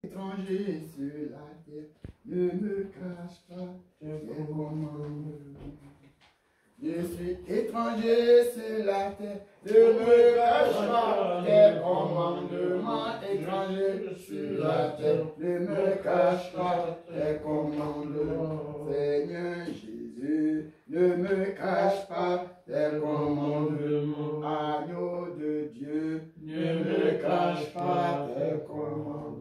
Étranger sur la terre, ne me cache pas tes commandements. Je suis étranger sur la terre, ne me cache pas tes commandements. Étranger sur la terre, ne me cache pas tes commandements. Seigneur Jésus, ne me cache pas tes commandements. Agneau de Dieu, ne me cache pas tes commandements.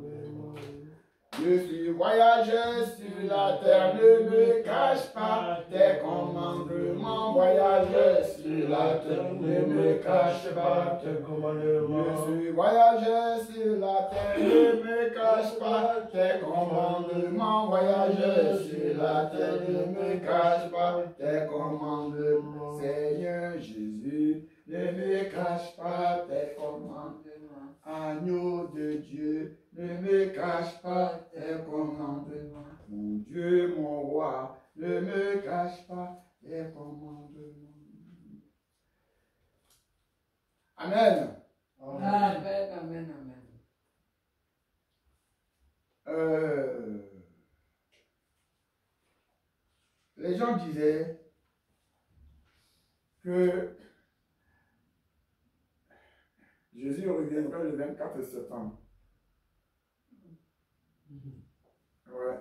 Je suis voyageur sur la terre, ne me cache pas tes commandements. Voyageur sur la terre, ne me cache pas tes commandements. Je suis voyageur sur la terre, ne me cache pas tes commandements. Voyageur sur la terre, ne me cache pas tes commandements. Seigneur Jésus, ne me cache pas tes commandements. Agneau de Dieu, ne me cache pas tes commandements. Mon Dieu, mon roi, ne me cache pas tes commandements. Amen. Amen, amen, amen. Les gens disaient que Jésus reviendra le 24 septembre. Ouais.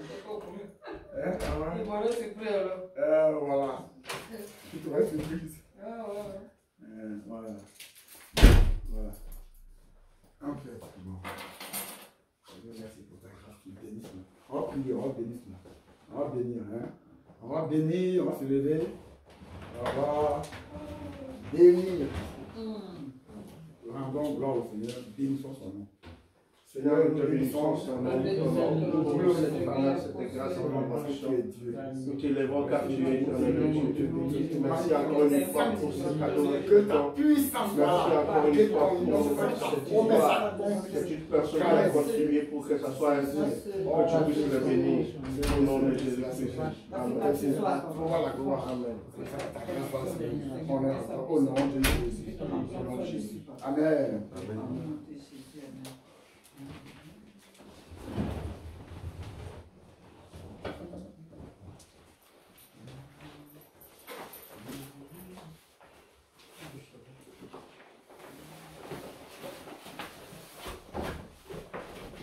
C'est pas pour nous. Ouais. Et voilà, c'est prêt alors. Voilà. Tu te restes surprise. Voilà. Voilà. Ok, bon. Merci pour ta grâce, tu bénisses. On va prier, on va bénir. On va bénir, hein. On va bénir, on va se lever. On va bénir. Rendons gloire au Seigneur, bénissons son nom. Seigneur, nous te bénissons son nom. Nous te cette grâce au nom parce que tu es Dieu. Nous t'élèvons car tu es éternel. Merci encore une fois pour ce cadeau que ta puissance. Merci encore une fois pour cette petite personne qui a continué pour que ça soit ainsi. Que tu puisses le bénir. Au nom de Jésus-Christ. Amen. La gloire, amen. Au nom de Jésus. Au nom de Jésus. Amen.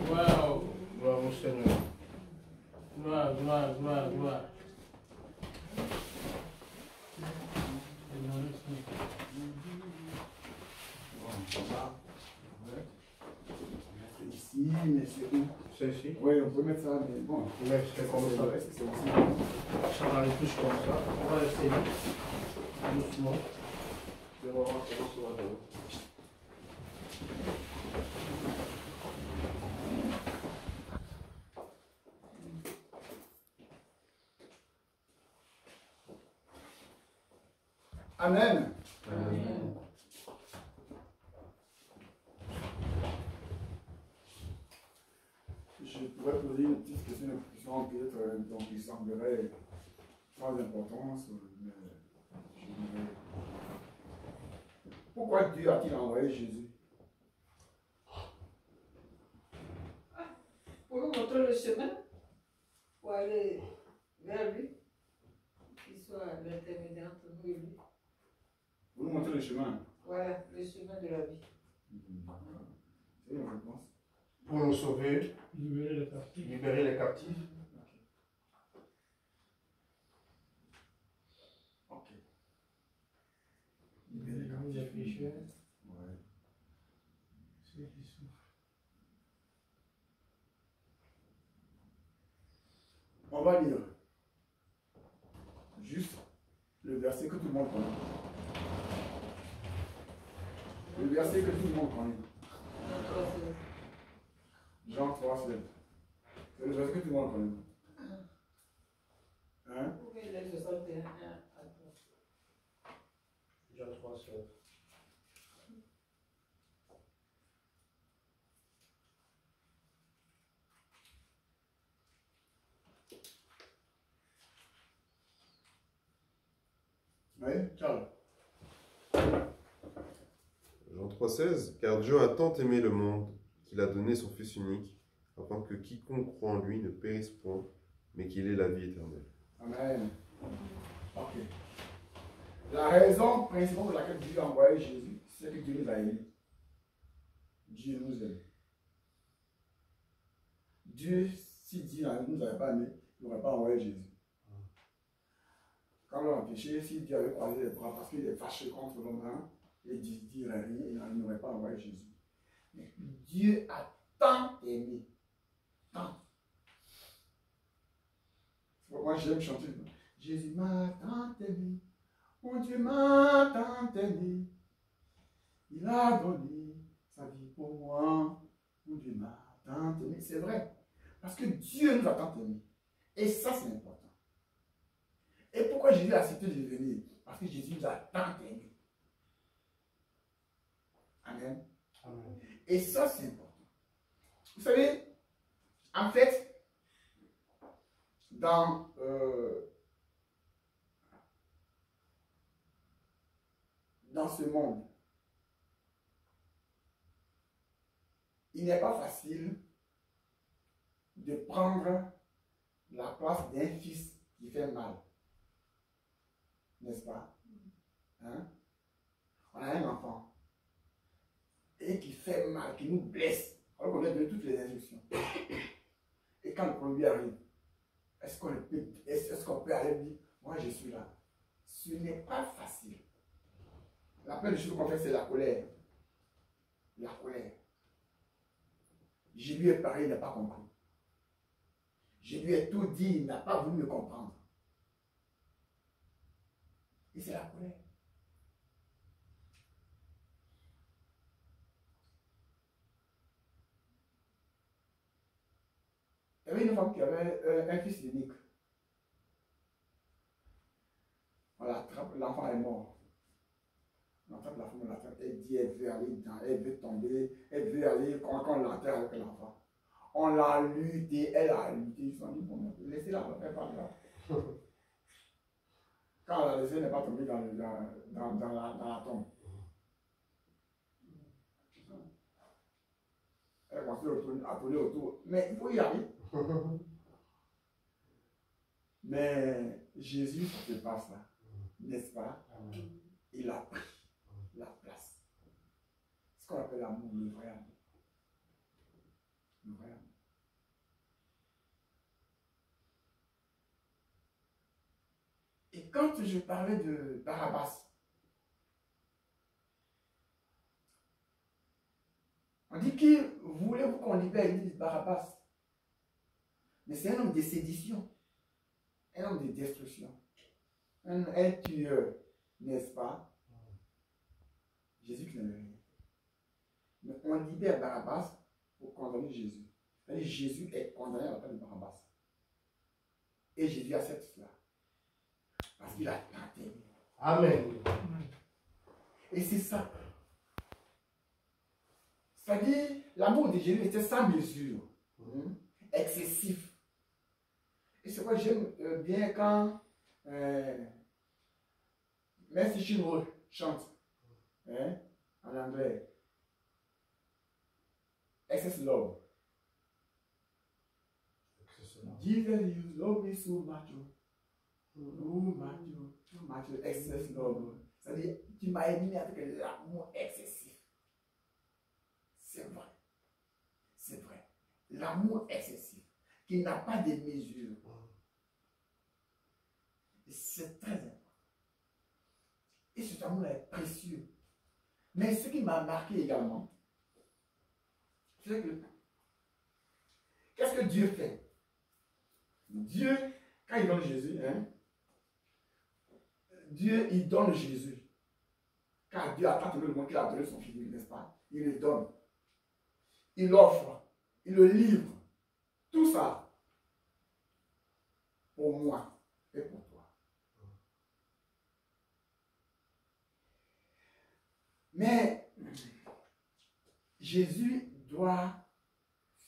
Wow. Gloire au Seigneur. Gloire, gloire, gloire, gloire. Ici, mais c'est où? C'est ici? Oui, on peut mettre ça, mais bon. Mais c'est comme ça. Est-ce que c'est aussi? Ça va aller plus comme ça. On va essayer. Doucement. Je vais voir comment ça va aller. Amen. Amen. Je pourrais poser une petite question peut-être donc il semblerait sans importance, mais je dirais, pourquoi Dieu a-t-il envoyé Jésus? Pour nous montrer le chemin, pour aller vers lui, qu'il soit l'intermédiaire entre nous et lui. Vous nous montrez le chemin. Voilà, le chemin de la vie. C'est une réponse. Pour nous sauver, Libérer les captifs. libérer les captifs. Ok. Libérer les pécheurs. Ouais. Ceux qui souffrent. On va lire juste le verset que tout le monde connaît. Le verset que tout le monde connaît. Jean 3, 7. C'est le verset que tout le monde connaît. Hein? Oui, le 61. Jean 3, 7. Oui, Charles. Jean 3,16, car Dieu a tant aimé le monde qu'il a donné son Fils unique, afin que quiconque croit en lui ne périsse point, mais qu'il ait la vie éternelle. Amen. Ok. La raison principale pour laquelle Dieu a envoyé Jésus, c'est que Dieu nous a aimés. Dieu nous aime. Dieu, si Dieu ne nous avait pas aimés, il n'aurait pas envoyé Jésus. Quand on a péché, si Dieu avait croisé les bras parce qu'il est fâché contre l'homme, hein, et dirait rien, il n'aurait pas envoyé Jésus. Mais Dieu a tant aimé. Tant. C'est pourquoi j'aime chanter. Jésus m'a tant aimé. Mon Dieu m'a tant aimé. Il a donné sa vie pour moi. Mon Dieu m'a tant aimé. C'est vrai. Parce que Dieu nous a tant aimé. Et ça, c'est important. Et pourquoi Jésus a accepté de venir? Parce que Jésus nous a tant aimé. Amen. Amen. Et ça, c'est important. Vous savez, en fait, dans ce monde, il n'est pas facile de prendre la place d'un fils qui fait mal. N'est-ce pas? Hein? On a un enfant et qui fait mal, qui nous blesse, alors qu'on lui a donné toutes les instructions. Et quand le problème lui arrive, est-ce qu'on peut aller dire, moi je suis là? Ce n'est pas facile. La première chose qu'on fait, c'est la colère. La colère. Je lui ai parlé, il n'a pas compris. Je lui ai tout dit, il n'a pas voulu me comprendre. Et c'est la colère. Il y avait une femme qui avait un fils unique. Voilà, l'enfant est mort. On attrape la femme, on l'attrape, elle dit, elle veut aller dedans, elle veut tomber, elle veut aller quand on l'enterre avec l'enfant. On l'a lutté, elle a lutté, ils se sont dit, bon, laissez-la, elle pas grave. Quand elle a laissé, elle n'est pas tombée dans la tombe. Elle a commencé à tourner autour, mais il faut y aller. Mais Jésus, ça ne fait pas ça, n'est-ce pas? Il a pris la place. Ce qu'on appelle l'amour, le vrai amour. Le vrai amour. Et quand je parlais de Barabbas, on dit qu'il voulait qu'on libère, il dit Barabbas. Mais c'est un homme de sédition, un homme de destruction, un tueur, n'est-ce pas? Jésus qui n'avait rien. Mais on libère Barabbas pour condamner Jésus. C'est-à-dire Jésus est condamné à la place de Barabbas. Et Jésus accepte cela. Parce qu'il a tenté. Amen. Et c'est ça. C'est-à-dire, l'amour de Jésus était sans mesure, excessif. Et c'est quoi j'aime bien quand Merci Chinois chante en anglais. Excess love. Jesus, you love me so much. Too much, excess love. C'est-à-dire, tu m'as aimé avec l'amour excessif. C'est vrai. C'est vrai. L'amour excessif, qui n'a pas de mesure. C'est très important. Et cet amour est précieux. Mais ce qui m'a marqué également, c'est que, qu'est-ce que Dieu fait? Dieu, quand il donne Jésus, Dieu, il donne Jésus. Car Dieu a tant aimé le monde qu'il a donné son fils, n'est-ce pas? Il le donne. Il l'offre. Il le livre. Tout ça pour moi et pour toi. Mais Jésus doit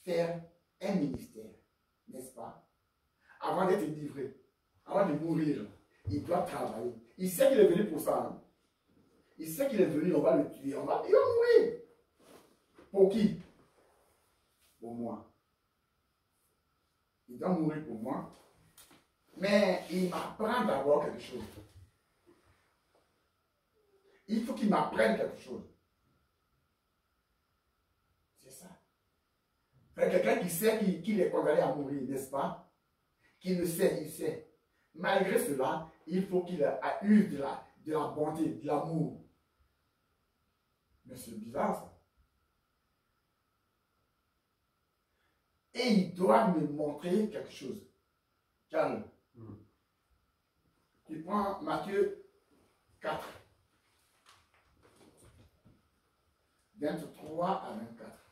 faire un ministère, n'est-ce pas? Avant d'être livré, avant de mourir, il doit travailler. Il sait qu'il est venu pour ça. Il sait qu'il est venu, on va le tuer, il va mourir. Pour qui? Pour moi. Il doit mourir pour moi. Mais il m'apprend d'abord quelque chose. Il faut qu'il m'apprenne quelque chose. C'est ça. Quelqu'un qui sait qu'il est condamné à mourir, n'est-ce pas? Qui le sait, il sait. Malgré cela, il faut qu'il ait eu de la bonté, de l'amour. Mais c'est bizarre ça. Et il doit me montrer quelque chose. Calme. Tu prends Matthieu 4. 23 à 24.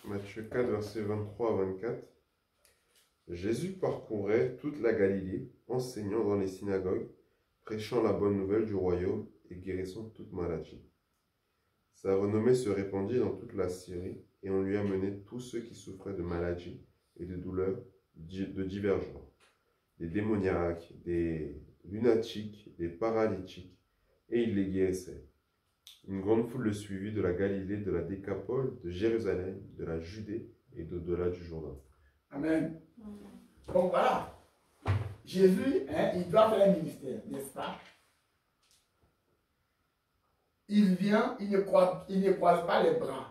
Matthieu 4, versets 23 à 24. Jésus parcourait toute la Galilée, enseignant dans les synagogues, prêchant la bonne nouvelle du royaume et guérissant toute maladie. Sa renommée se répandit dans toute la Syrie, et on lui amenait tous ceux qui souffraient de maladies et de douleurs de divers genres, des démoniaques, des lunatiques, des paralytiques, et il les guérissait. Une grande foule le suivit de la Galilée, de la Décapole, de Jérusalem, de la Judée et d'au-delà du Jourdain. Amen. Donc voilà. Jésus, il doit faire un ministère, n'est-ce pas? Il vient, il ne croise pas les bras.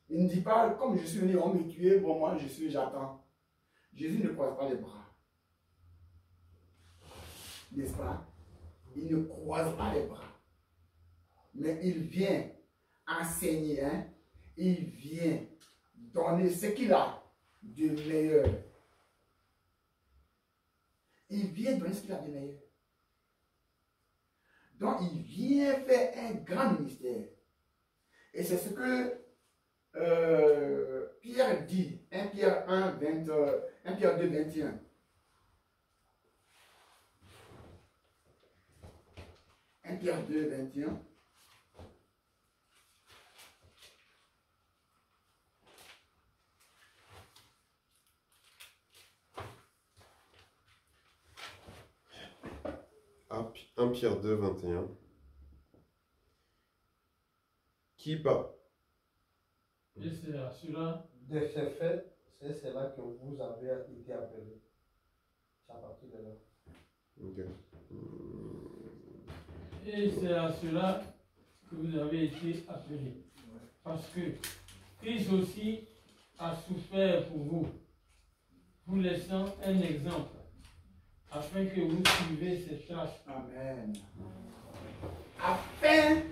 Il ne dit pas, comme je suis venu, on me tuer, bon moi j'attends. Jésus ne croise pas les bras. N'est-ce pas? Il ne croise pas les bras. Mais il vient enseigner, il vient donner ce qu'il a de meilleur. Il vient donner ce qu'il a de meilleur. Donc il vient faire un grand ministère. Et c'est ce que Pierre dit, 1 Pierre 1 Pierre 2, 21. 1 Pierre 2, 21. Ah, 1 Pierre 2, 21. Qui part? Et c'est à cela. De ces faits, c'est cela que vous avez été appelés. C'est à partir de là. Ok. Et c'est à cela que vous avez été appelés. Parce que Christ aussi a souffert pour vous laissant un exemple, afin que vous suivez ses traces. Amen. Afin,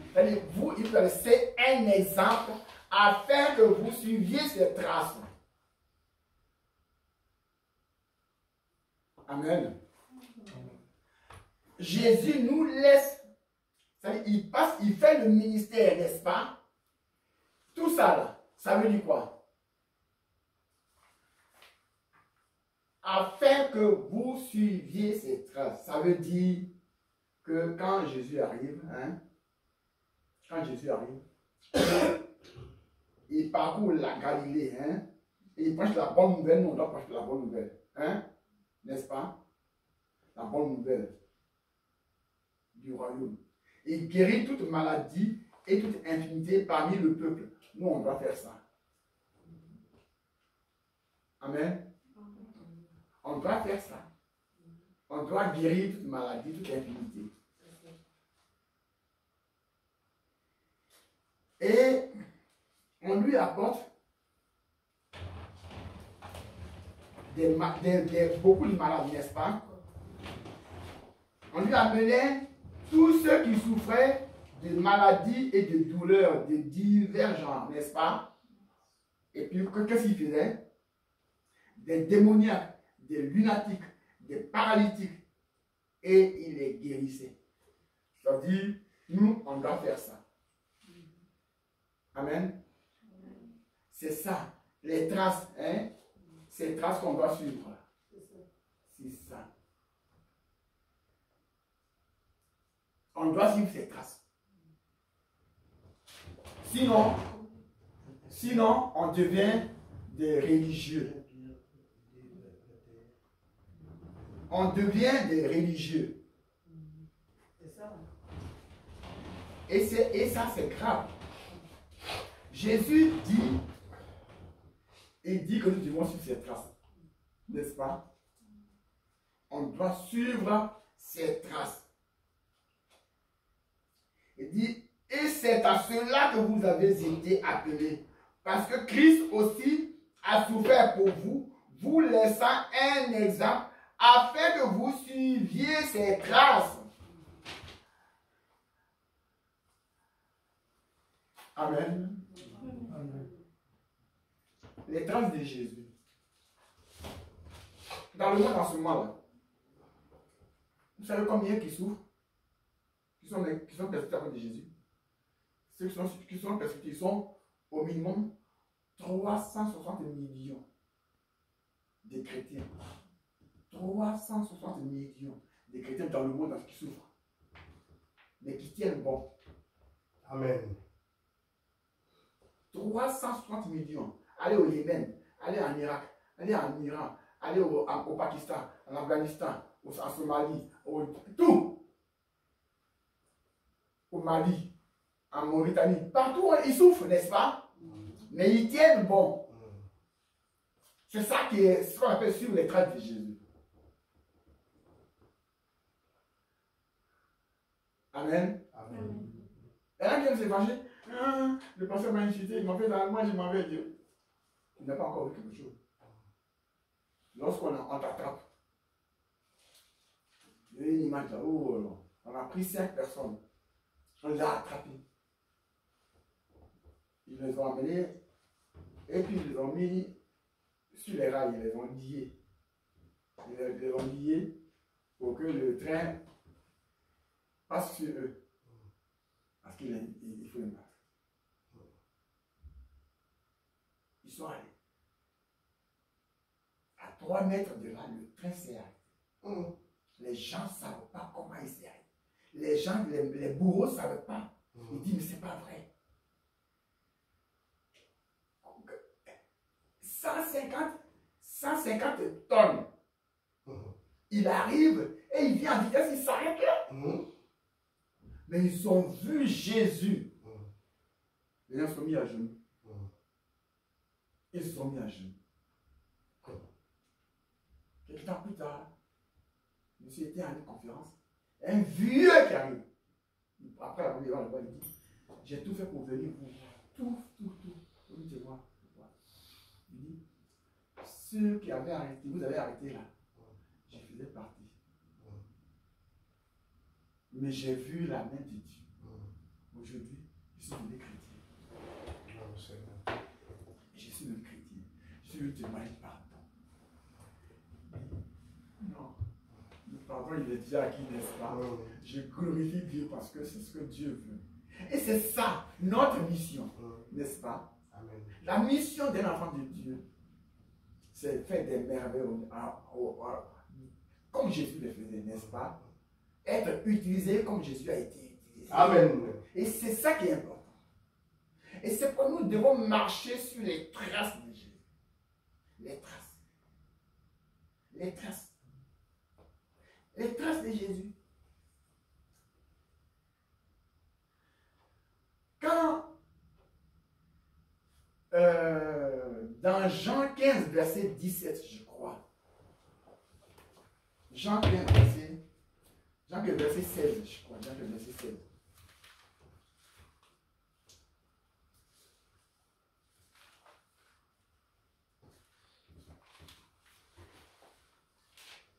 vous, il vous a laissé un exemple, afin que vous suiviez ses traces. Amen. Jésus nous laisse, il passe, il fait le ministère, n'est-ce pas? Tout ça là, ça veut dire quoi? Afin que vous suiviez ses traces. Ça veut dire que quand Jésus arrive, il parcourt la Galilée, et il prêche la bonne nouvelle, nous on doit prêcher la bonne nouvelle, n'est-ce pas? La bonne nouvelle du royaume. Il guérit toute maladie et toute infirmité parmi le peuple. Nous on doit faire ça. Amen. On doit faire ça. On doit guérir toute maladie, toute infirmité. Et on lui apporte beaucoup de malades, n'est-ce pas? On lui amenait tous ceux qui souffraient de maladies et de douleurs de divers genres, n'est-ce pas? Et puis, qu'est-ce qu'il faisait? Des démoniaques, des lunatiques, des paralytiques, et il les guérissait. C'est-à-dire, nous, on doit faire ça. Amen. C'est ça, les traces, ces traces qu'on doit suivre. C'est ça. On doit suivre ces traces. Sinon, on devient des religieux. On devient des religieux. C'est ça. Et ça, c'est grave. Jésus dit, il dit que nous devons suivre ses traces. N'est-ce pas? On doit suivre ses traces. Il dit, et c'est à cela que vous avez été appelés. Parce que Christ aussi a souffert pour vous, vous laissant un exemple, afin que vous suiviez ses traces. Amen. Les traces de Jésus. Dans le monde en ce moment-là, vous savez combien qui souffrent, qui sont persécutés à cause de Jésus? Ceux qui sont persécutés sont au minimum 360 millions de chrétiens. 360 millions de chrétiens dans le monde qui souffrent, mais qui tiennent bon. Amen. 360 millions. Allez au Yémen, allez en Irak, allez en Iran, allez au Pakistan, en Afghanistan, en Somalie, tout. Au Mali, en Mauritanie, partout ils souffrent, n'est-ce pas? Mais ils tiennent bon. C'est ça qui est ce qu'on appelle suivre les traces de Jésus. Amen. Amen. Et là, qui s'est fâché, le pasteur m'a insulté, il m'a fait dans moi, je m'en vais Dieu. Il n'a pas encore vu quelque chose. Lorsqu'on t'attrape, il y a une image là, on a pris 5 personnes, on les a attrapés. Ils les ont amenés, et puis ils les ont mis sur les rails, ils les ont liés. Ils les ont liés pour que le train passe sur eux. Parce qu'il faut les battre. Ils sont allés. À 3 mètres de là, le train s'est arrêté. Les gens ne savent pas comment il s'est arrêté. Les gens, les bourreaux ne savent pas. Ils disent, mais ce n'est pas vrai. 150 tonnes. Il arrive et il vient en vitesse, il s'arrête là. Mais ils ont vu Jésus. Les gens se sont mis à genoux. Ils se sont mis à genoux. Quelques temps plus tard, monsieur était à une conférence. Un vieux qui arrive. Après la première fois, il dit, j'ai tout fait pour venir vous voir. Tout. Vous te voir. Il dit, ceux qui avaient arrêté, vous avez arrêté là. Je faisais partie. Mais j'ai vu la main de Dieu. Aujourd'hui, je suis devenu chrétien. Je suis devenu chrétien. Je suis venu te demander pardon. Non. Le pardon, il est déjà acquis, n'est-ce pas? Je glorifie Dieu parce que c'est ce que Dieu veut. Et c'est ça, notre mission, n'est-ce pas? Amen. La mission d'un enfant de Dieu, c'est faire des merveilles comme Jésus le faisait, n'est-ce pas? Être utilisé comme Jésus a été utilisé. Amen. Et c'est ça qui est important. Et c'est pourquoi nous devons marcher sur les traces de Jésus. Les traces. Les traces. Les traces de Jésus. Quand dans Jean 15, verset 17, je crois. Jean 15, verset 16, je crois. Jean 15, verset 16.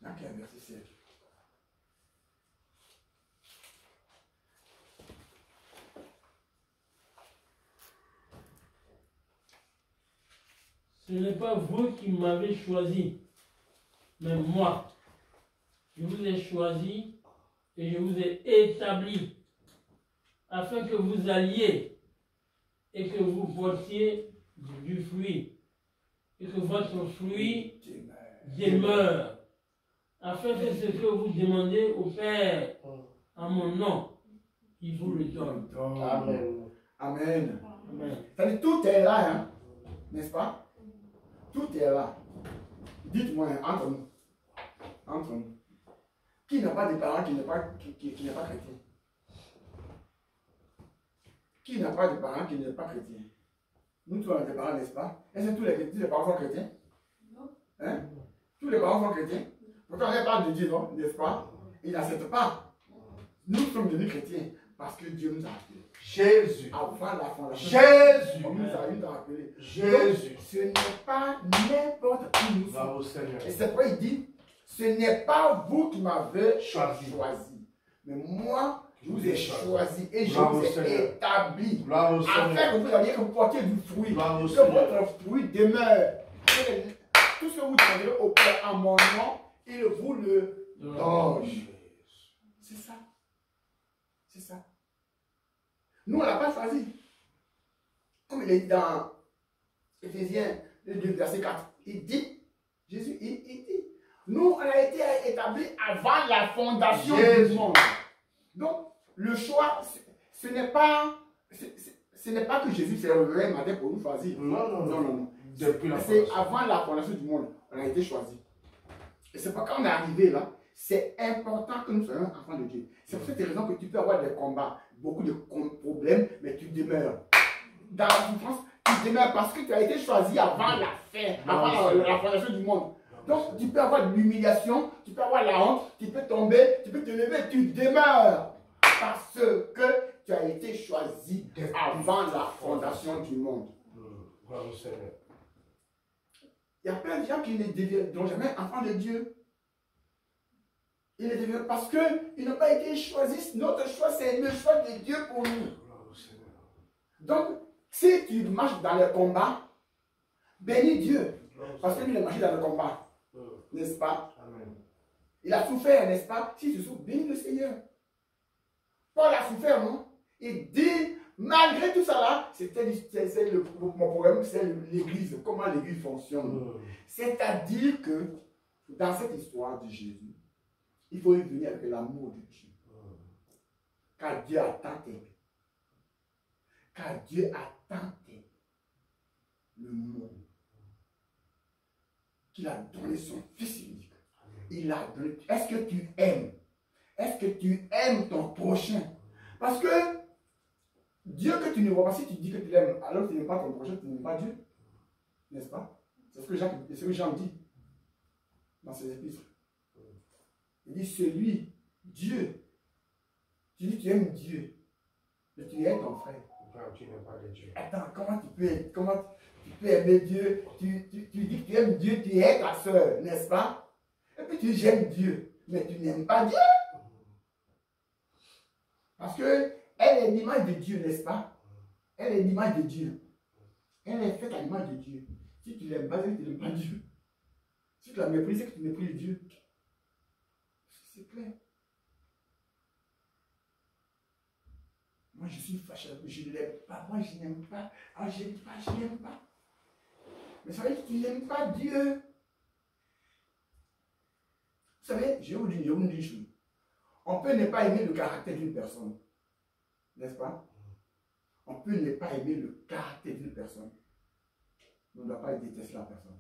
Jean 15, verset 16. Ce n'est pas vous qui m'avez choisi, mais moi. Je vous ai choisi et je vous ai établi afin que vous alliez et que vous portiez du fruit et que votre fruit demeure, afin que ce que vous demandez au Père en mon nom, il vous le donne. Amen. Amen. C'est-à-dire, tout est là, hein, n'est-ce pas? Tout est là. Dites-moi, hein, entre nous, qui n'a pas de parents qui n'est pas chrétien? Qui n'a pas de parents qui n'est pas chrétien? Nous tous on a des parents, n'est-ce pas? Est-ce que tous les parents sont chrétiens? Non. Hein? Tous les parents sont chrétiens. Pourtant on parle de Dieu, non? N'est-ce pas? Ils n'acceptent pas. Nous sommes devenus chrétiens parce que Dieu nous a appelés. Jésus. Avant la fondation. Jésus. On nous a appelés. Jésus. Donc, ce n'est pas n'importe qui nous sommes. Bravo Seigneur. Et c'est pourquoi il dit, ce n'est pas vous qui m'avez Choisi. mais moi, je vous ai choisi et je Bravo, vous ai Seigneur. établi. Bravo Seigneur. Afin que vous alliez que vous portiez du fruit. Bravo, Que Seigneur. votre fruit demeure. Tout ce que vous demanderez au Père en mon nom, il vous le donne. C'est ça. C'est ça. Nous, on ne l'a pas choisi. Comme il est dit dans Éphésiens 2, verset 4, il dit, Jésus, il dit, nous, on a été établis avant la fondation du monde. Donc, le choix, ce n'est pas que Jésus s'est réveillé un matin pour nous choisir. Non. C'est avant la fondation du monde, on a été choisi. Et c'est pas quand on est arrivé là, c'est important que nous soyons enfants de Dieu. C'est pour cette raison que tu peux avoir des combats, beaucoup de problèmes, mais tu demeures. Dans la souffrance, tu demeures parce que tu as été choisi avant la fin, avant la fondation du monde. Donc, tu peux avoir de l'humiliation, tu peux avoir la honte, tu peux tomber, tu peux te lever, tu demeures. Parce que tu as été choisi avant la fondation du monde. Bravo Seigneur. Il y a plein de gens qui ne deviendront jamais enfants de Dieu. Ils ne deviennent parce qu'ils n'ont pas été choisis. Notre choix, c'est le choix de Dieu pour nous. Bravo Seigneur. Donc, si tu marches dans le combat, bénis Dieu. Parce que lui, il a marché dans le combat. N'est-ce pas? Amen. Il a souffert, n'est-ce pas? Si tu souffres, bénis le Seigneur. Paul a souffert, non? Il dit, malgré tout ça là, mon problème, c'est l'église, comment l'église fonctionne. C'est-à-dire que dans cette histoire de Jésus, il faut y venir avec l'amour de Dieu. Car Dieu a tant aimé. Car Dieu a tant aimé le monde qu'il a donné son Fils unique. Il a donné. Est-ce que tu aimes? Est-ce que tu aimes ton prochain? Parce que Dieu que tu ne vois pas, si tu dis que tu l'aimes, alors que tu n'aimes pas ton prochain, tu n'aimes pas Dieu. N'est-ce pas? C'est ce que Jean dit dans ses épîtres. Il dit celui, Dieu. Tu dis tu aimes Dieu, mais tu aimes ton frère. Tu n'aimes pas Dieu. Attends, comment tu peux aimer Dieu? Tu dis que tu aimes Dieu, tu es ta soeur, n'est-ce pas? Et puis tu dis j'aime Dieu, mais tu n'aimes pas Dieu. Parce qu'elle est l'image de Dieu, n'est-ce pas? Elle est l'image de Dieu. Elle est faite à l'image de Dieu. Si tu ne l'aimes pas, c'est que tu n'aimes pas Dieu. Si tu la méprises, c'est que tu méprises Dieu. C'est clair. Moi, je suis fâché, je ne l'aime pas. Moi, je n'aime pas. Ah, je n'aime pas, je n'aime pas. Mais ça veut dire que tu n'aimes pas Dieu. Vous savez, je vous dis une chose. On peut ne pas aimer le caractère d'une personne. N'est-ce pas? On peut ne pas aimer le caractère d'une personne. On ne doit pas détester la personne.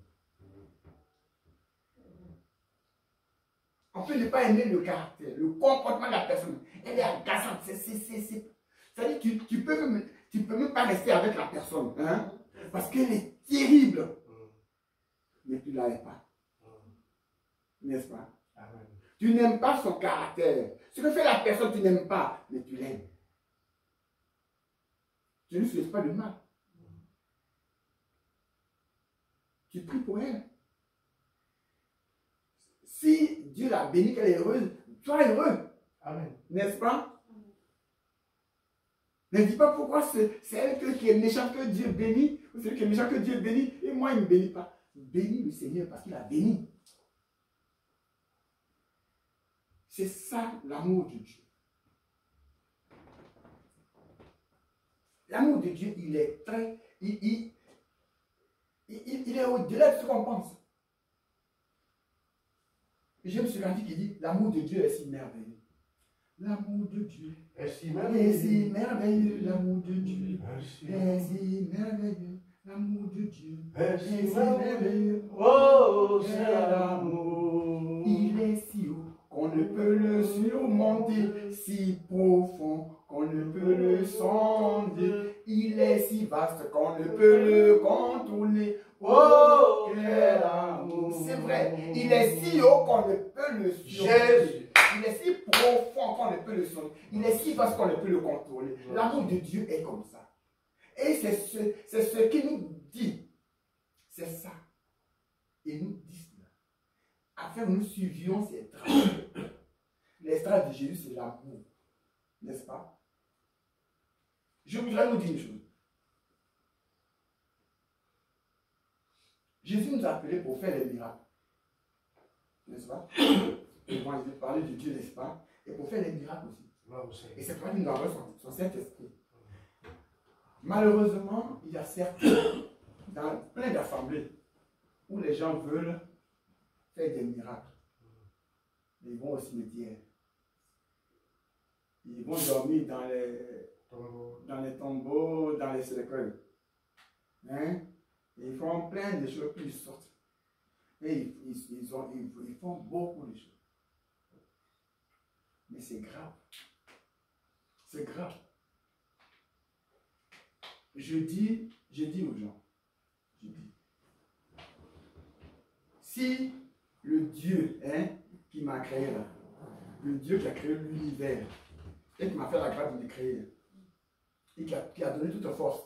On peut ne pas aimer le caractère, le comportement de la personne. Elle est agaçante. C'est-à-dire que tu peux même pas rester avec la personne. Hein? Parce qu'elle est terrible. Mais tu ne l'aimes pas. N'est-ce pas? Amen. Tu n'aimes pas son caractère. Ce que fait la personne, tu n'aimes pas, mais tu l'aimes. Tu ne lui souhaites pas de mal. Tu pries pour elle. Si Dieu l'a bénie, qu'elle est heureuse, sois heureux. Amen. N'est-ce pas? Ne dis pas pourquoi c'est elle qui est méchante que Dieu bénit, ou c'est elle qui est méchant que Dieu bénit, et moi il ne me bénit pas. Bénis le Seigneur parce qu'il a béni. C'est ça l'amour de Dieu. L'amour de Dieu, il est très... Il est au-delà de ce qu'on pense. J'aime ce cantique qui dit, l'amour de Dieu est si merveilleux. l'amour de Dieu. est si Et si merveilleux l'amour de Dieu. Merci. Et si merveilleux l'amour de Dieu. Est Et si si merveilleux. merveilleux. Oh, c'est l'amour. Il est si haut qu'on ne peut le surmonter, si profond qu'on ne peut le sonder. Il est si vaste qu'on ne peut le contourner. Oh, quel amour! C'est vrai, il est si haut qu'on ne peut le surmonter. Il est si profond qu'on ne peut le sonder. Il est si vaste qu'on ne peut le contrôler. L'amour de Dieu est comme ça. Et c'est ce qu'il nous dit. C'est ça. Il nous dit cela. Afin que nous suivions ses traces. Les traces de Jésus, c'est l'amour. N'est-ce pas? Je voudrais nous dire une chose. Jésus nous a appelés pour faire les miracles. N'est-ce pas? Moi, je vais parler de Dieu, n'est-ce pas? Et pour faire les miracles aussi. Et c'est pourquoi nous avons son Saint-Esprit. Malheureusement, il y a certains, dans plein d'assemblées, où les gens veulent faire des miracles. Ils vont au cimetière. Ils vont dormir dans les tombeaux, dans les cercueils. Hein? Ils font plein de choses, puis ils sortent. Et ils font beaucoup de choses. Mais c'est grave. C'est grave. Je dis aux gens, si le Dieu qui m'a créé là, le Dieu qui a créé l'univers, et qui m'a fait la grâce de me créer, et qui a donné toute force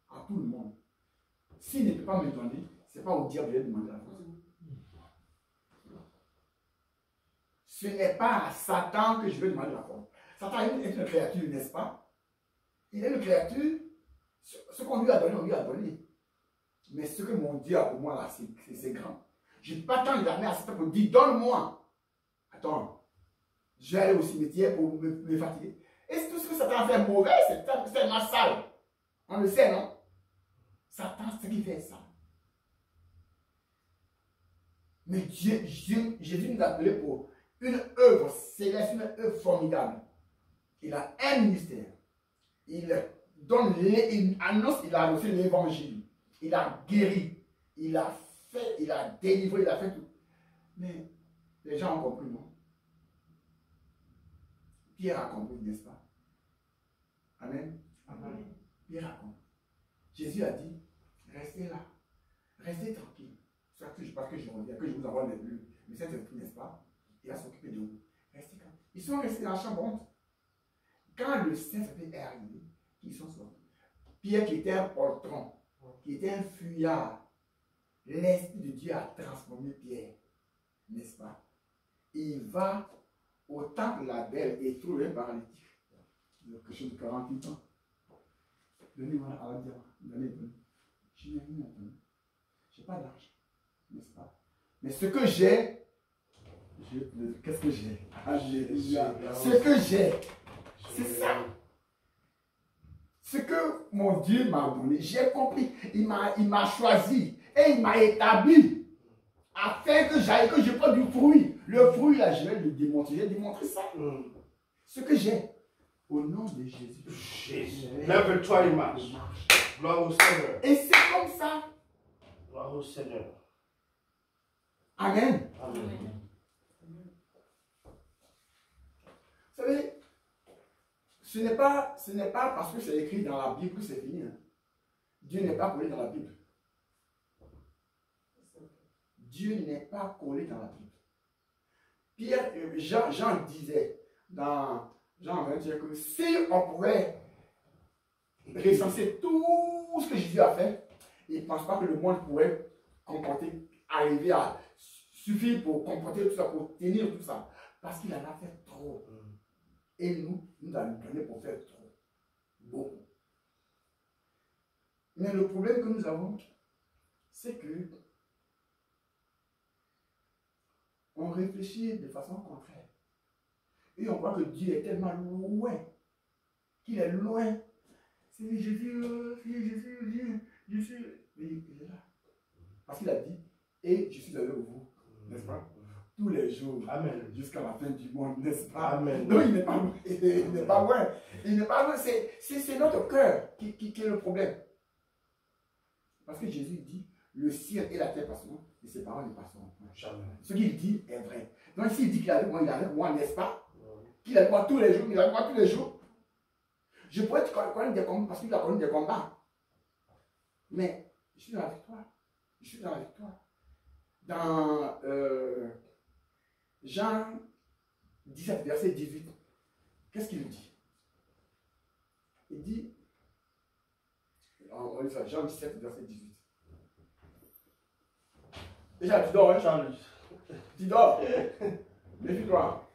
à tout le monde, s'il ne peut pas me donner, ce n'est pas au diable de demander la force. Ce n'est pas à Satan que je vais demander la force. Satan est une créature, n'est-ce pas? Il est une créature. Ce qu'on lui a donné, on lui a donné. Mais ce que mon Dieu a pour moi là, c'est grand. Je n'ai pas tant d'armée à Satan pour dire, donne-moi. Attends, je vais aller au cimetière pour me fatiguer. Et tout ce que Satan fait mauvais, c'est ma salle. On le sait, non? Satan, c'est ce qui fait ça. Mais Jésus nous a appelés pour une œuvre céleste, une œuvre formidable. Il a un ministère. Il annonce, il a annoncé l'évangile. Il a guéri. Il a fait, il a délivré, il a fait tout. Mais les gens ont compris, non? Pierre a compris, n'est-ce pas? Amen. Amen. Pierre a compris. Jésus a dit, restez là. Restez tranquille. Parce que je reviens, que je vous envoie le Saint-Esprit, n'est-ce pas? Il va s'occuper de vous. Restez calme. Ils sont restés dans la chambre. Quand le Saint-Esprit est arrivé, ils sont sortis. Pierre qui était un poltron, qui était un fuyard, l'Esprit de Dieu a transformé Pierre, n'est-ce pas? Il va au temple la Belle et trouve un paralytique. Quelque chose de 48 ans. Donnez-moi à la diamant. Donnez-moi. Je n'ai rien à donner. Je n'ai pas d'argent, n'est-ce pas? Mais ce que j'ai, qu'est-ce que j'ai? Ce que j'ai, c'est ça. Ce que mon Dieu m'a donné, j'ai compris. Il m'a choisi et il m'a établi afin que j'aille, que je prenne du fruit. Le fruit, là, je vais le démontrer. J'ai démontré ça. Ce que j'ai. Au nom de Jésus. Jésus. Lève-toi et marche. Gloire au Seigneur. Et c'est comme ça. Gloire au Seigneur. Amen. Amen. Vous savez, ce n'est pas parce que c'est écrit dans la Bible que c'est fini. Hein. Dieu n'est pas collé dans la Bible. Dieu n'est pas collé dans la Bible. Jean disait dans Jean 21 que si on pouvait recenser tout ce que Jésus a fait, il ne pense pas que le monde pourrait arriver à suffire pour comporter tout ça, pour tenir tout ça. Parce qu'il en a fait trop. Et nous allons donner pour faire trop. Beaucoup. Mais le problème que nous avons, c'est que on réfléchit de façon contraire. Et on voit que Dieu est tellement loin, qu'il est loin. C'est Jésus, je suis. Mais il est là. Parce qu'il a dit, et je suis avec vous, n'est-ce pas? tous les jours. Amen. Jusqu'à la fin du monde, n'est-ce pas? Amen. Non, il n'est pas loin. Il n'est pas loin. Il n'est pas loin. C'est notre cœur qui est le problème. Parce que Jésus dit, le ciel et la terre passeront, et ses paroles ne passeront point. Jamais. Ce qu'il dit est vrai. Donc s'il dit qu'il est avec moi, il est avec moi, n'est-ce pas? Qu'il est avec moi tous les jours, il est avec moi tous les jours. Je pourrais te connaître des combats parce qu'il a connu des combats. Mais je suis dans la victoire. Je suis dans la victoire. Dans Jean 17, verset 18, qu'est-ce qu'il dit? Il dit, on lit ça, Jean 17, verset 18. Déjà, tu dors, hein, Charles? Tu dors. Méfie-toi.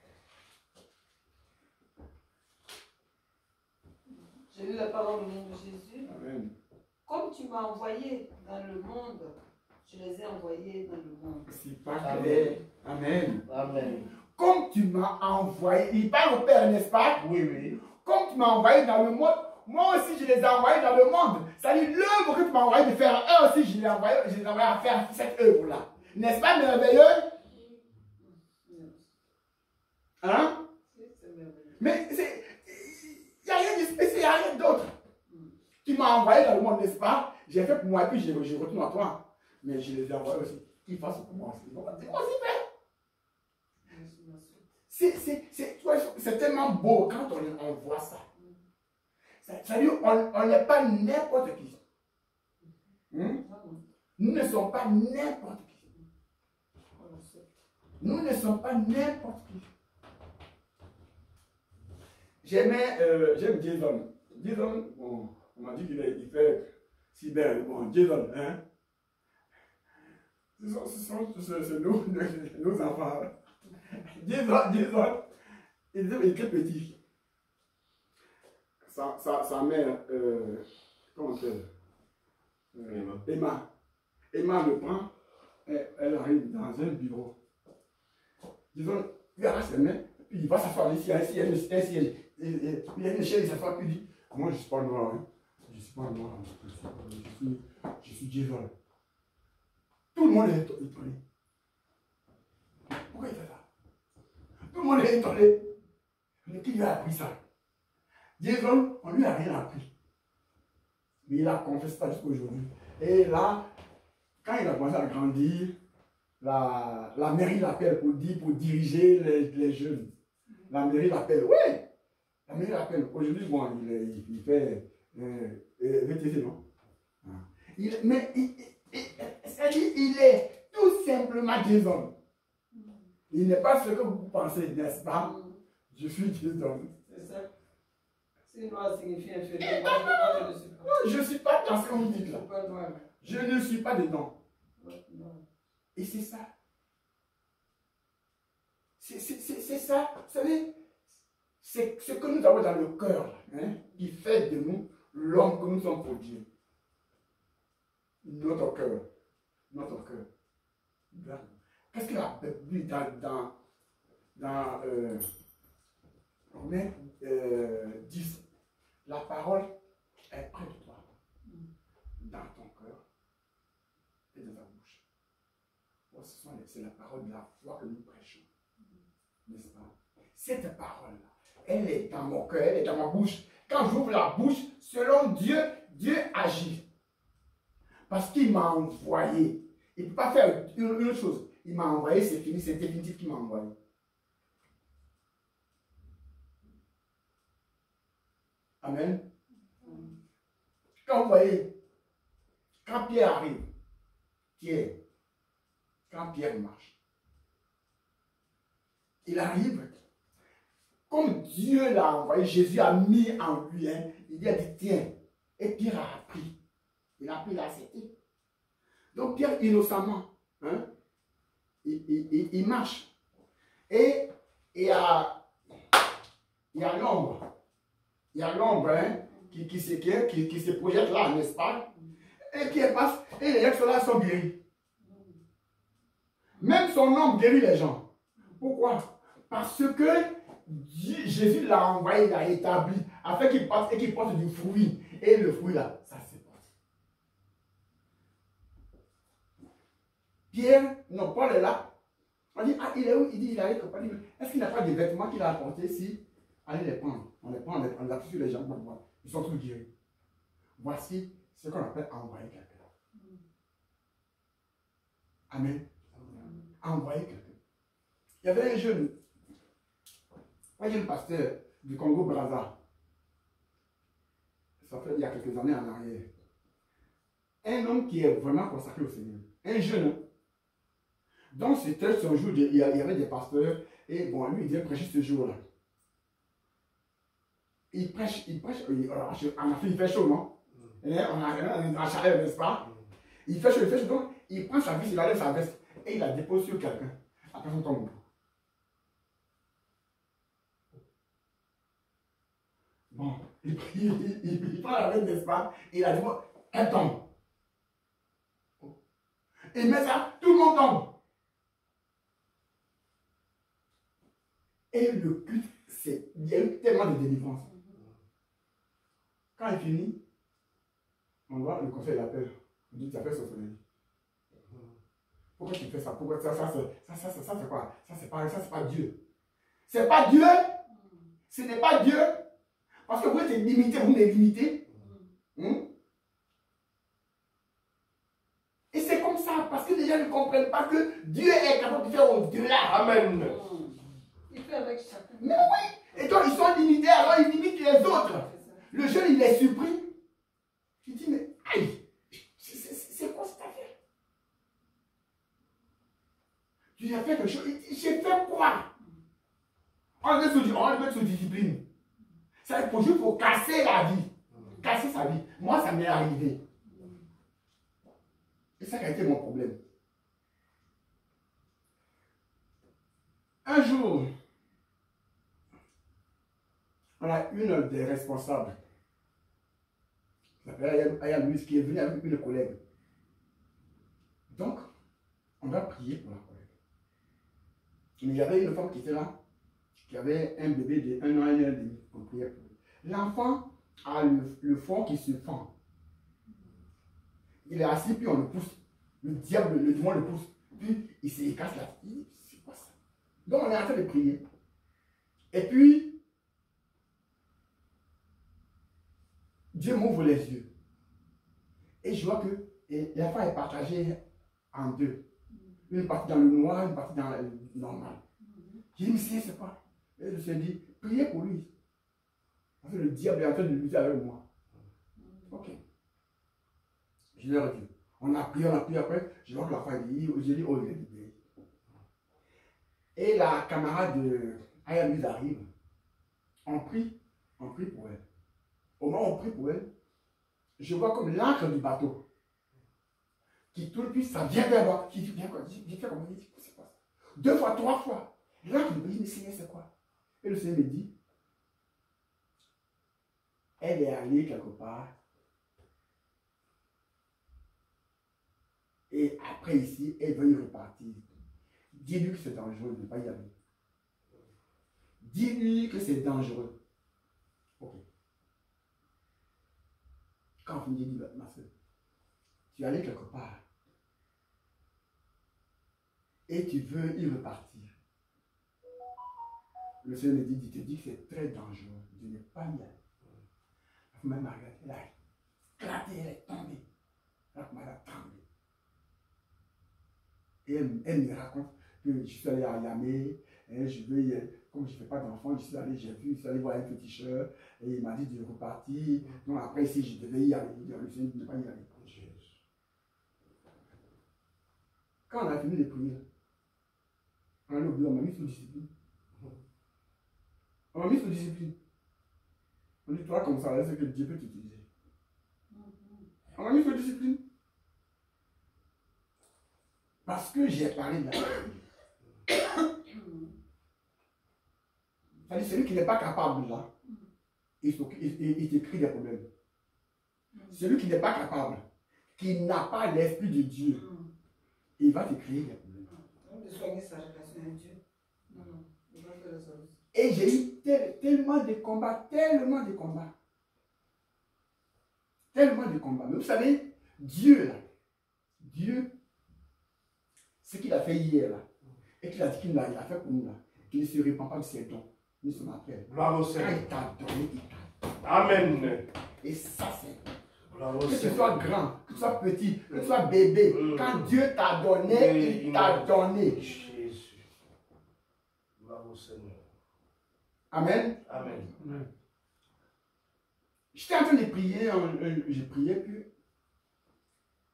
J'ai lu la parole au nom de Jésus. Amen. Comme tu m'as envoyé dans le monde, je les ai envoyés dans le monde. C'est pas clair. Amen. Amen. Comme tu m'as envoyé, il parle au Père, n'est-ce pas? Oui, oui. Comme tu m'as envoyé dans le monde, moi aussi je les ai envoyés dans le monde. C'est-à-dire l'œuvre que tu m'as envoyé de faire, eux aussi je les ai envoyés à faire cette œuvre-là. N'est-ce pas merveilleux? Hein? C'est merveilleux. Mais il n'y a rien de spécial, il n'y a rien d'autre. Tu m'as envoyé dans le monde, n'est-ce pas? J'ai fait pour moi et puis je retourne à toi. Mais je les ai envoyés aussi. Qu'ils fassent pour moi aussi. Ils vont aussi faire. C'est tellement beau quand on voit ça. C'est-à-dire on n'est pas n'importe qui. Nous ne sommes pas n'importe qui. Nous ne sommes pas n'importe qui. J'aime Jason. Jason, bon, on m'a dit qu'il fait cyber. Bon, Jason, hein? Ce sont nos enfants. Jason, il était petit. Sa mère, comment on appelle? Emma le prend, elle arrive dans un bureau. Disons, il arrache ses mains, puis il va s'asseoir ici, il y a un siège. Il y a une chaise, il s'assoit, puis il dit, moi je ne suis pas noir, hein. Je ne suis pas noir, je suis Jason. Tout le monde est étonné. Pourquoi il fait ça? Tout le monde est étonné. Mais qui lui a appris ça? Jason, on ne lui a rien appris. Mais il a confessé ça jusqu'à aujourd'hui. Et là, quand il a commencé à grandir, la mairie l'appelle pour diriger les jeunes. La mairie l'appelle, oui! La mairie l'appelle. Aujourd'hui, bon, il fait VTC, non? Mais il est tout simplement Jason. Il n'est pas ce que vous pensez, n'est-ce pas? Je suis Jason. C'est ça. Si noir signifie inférieur, moi je ne suis pas. Non, je ne suis pas dans ce que vous dites là. Je ne suis pas noir. Je ne suis pas dedans. Non. Et c'est ça. C'est ça. Vous savez, c'est ce que nous avons dans le cœur, hein, qui fait de nous l'homme que nous sommes pour Dieu. Notre cœur. Notre cœur. Qu'est-ce que la Bible dit dans Romains 10? La parole est près de toi, dans ton cœur et dans ta bouche. C'est la parole de la foi que nous prêchons. N'est-ce pas? Cette parole-là, elle est dans mon cœur, elle est dans ma bouche. Quand j'ouvre la bouche, selon Dieu, Dieu agit. Parce qu'il m'a envoyé. Il ne peut pas faire une chose. Il m'a envoyé, c'est fini, c'est définitif qu'il m'a envoyé. Amen. Quand vous voyez, quand Pierre arrive, quand Pierre marche, il arrive, comme Dieu l'a envoyé, Jésus a mis en lui, hein, il a dit tiens, et Pierre a appris. Il a appris, il a accepté. Donc Pierre, innocemment, hein, il marche. Et il y a l'ombre. Il y a l'ombre, hein, qui se projette là, n'est-ce pas? Et qui passe, et les gens-là sont guéris. Même son ombre guérit les gens. Pourquoi? Parce que Jésus l'a envoyé, l'a établi, afin qu'il passe et qu'il porte du fruit. Et le fruit là, ça se porte. Pierre, non, Paul est là. On dit, ah, il est où? Il dit, il est allé quelque part. Est-ce qu'il n'a pas de vêtements qu'il a apportés? Si, allez les prendre. On les prend, on les appuie sur les jambes. Ils sont tous guéris. Voici ce qu'on appelle envoyer quelqu'un. Amen. Envoyer quelqu'un. Il y avait un jeune pasteur du Congo-Brazza. Ça fait il y a quelques années en arrière. Un homme qui est vraiment consacré au Seigneur. Un jeune. Donc c'était son jour, il y avait des pasteurs. Et bon, lui, il vient prêcher ce jour-là. Il prêche. En Afrique, il fait chaud, non? Et on a en chaleur, n'est-ce pas? Il fait chaud, donc il prend sa veste, il enlève sa veste et il la dépose sur quelqu'un. La personne tombe. Bon, il prend la veste, n'est-ce pas? Et il a dit, bon, elle tombe. Et met ça, tout le monde tombe. Et le culte, il y a eu tellement de délivrance. Quand il finit, on voit le conseil l'appelle. On dit, tu as fait sorcellerie. Pourquoi tu fais ça? Pourquoi ça c'est quoi? Ça c'est pas Dieu. C'est pas Dieu. Ce n'est pas Dieu. Parce que vous êtes limité, vous m'êtes limité. Et c'est comme ça, parce que les gens ne comprennent pas que Dieu est capable de faire au-delà. Amen. Il fait avec chacun. Mais oui. Et donc ils sont limités, alors ils limitent les autres. Le jeune, il est surpris. Il dit, mais aïe, c'est quoi cette affaire? Tu as fait quelque chose. Il dit, j'ai fait quoi? On le met sous discipline. C'est pour juste pour casser la vie. Casser sa vie. Moi, ça m'est arrivé. Et ça a été mon problème. Un jour, on a une des responsables, qui s'appelle Aya Louise, qui est venue avec une collègue. Donc, on va prier pour la collègue. Mais il y avait une femme qui était là, qui avait un bébé de 1 an et demi pour prier pour lui. L'enfant a le fond qui se fend. Il est assis, puis on le pousse. Le diable, le démon le pousse. Puis il se casse la tête. C'est quoi ça? Donc on est en train de prier. Et puis, Dieu m'ouvre les yeux. Et je vois que l'enfant est partagé en deux. Une partie dans le noir, une partie dans le normal. J'ai dit, mais c'est quoi? Et je me suis dit, priez pour lui. Parce que le diable est en train de lutter avec moi. Ok. Je leur ai dit. On a prié après. Je vois que l'enfant est dit, j'ai dit, oh, il est libéré. Et la camarade de Aya Louise arrive. On prie pour elle. Au moment où on prie pour elle, je vois comme l'ancre du bateau qui tourne, puis ça vient vers moi. J'ai dit, viens quoi? J'ai fait comme il dit, c'est quoi ça? 2 fois, 3 fois. L'ancre me dit, mais Seigneur, c'est quoi? Et le Seigneur me dit, elle est allée quelque part. Et après ici, elle veut y repartir. Dis-lui que c'est dangereux de ne pas y aller. Dis-lui que c'est dangereux. Ok. Quand on finit, il dit, ma soeur, tu es allé quelque part. Et tu veux y repartir. Le Seigneur me dit, il te dit que c'est très dangereux de ne pas y aller. Même Margaret, elle a éclaté, elle est tombée. Elle a tremblé. Et elle me raconte que je suis allé à Yamé, et comme je ne fais pas d'enfant, je suis allé voir un petit cher, et il m'a dit de repartir. Donc après, ici, je devais y aller. Le Seigneur ne pas y aller. Quand on a fini de prier, on a oublié, on m'a mis sous discipline. On m'a mis sous discipline. On dit, toi, comme ça, c'est que Dieu peut t'utiliser. On m'a mis sous discipline. Parce que j'ai parlé de la c'est-à-dire, celui qui n'est pas capable là, il te crée des problèmes. Celui qui n'est pas capable, qui n'a pas l'esprit de Dieu, il va te créer des problèmes. De soigner sa relation avec Dieu. Non, il va faire ça aussi. Et j'ai eu tellement de combats. Mais vous savez, Dieu, là, Dieu, ce qu'il a fait hier, là, et qu'il a dit qu'il a fait pour nous là, qu'il ne se répand pas de ses dons. Nous sommes après. Gloire au Quand Seigneur. il t'a donné, il t'a donné. Amen. Et ça, c'est. Gloire au Que tu Seigneur. sois grand, que tu sois petit, que tu sois bébé, quand Dieu t'a donné, il t'a donné. Jésus. Gloire au Seigneur. Amen. Amen. J'étais en train de prier,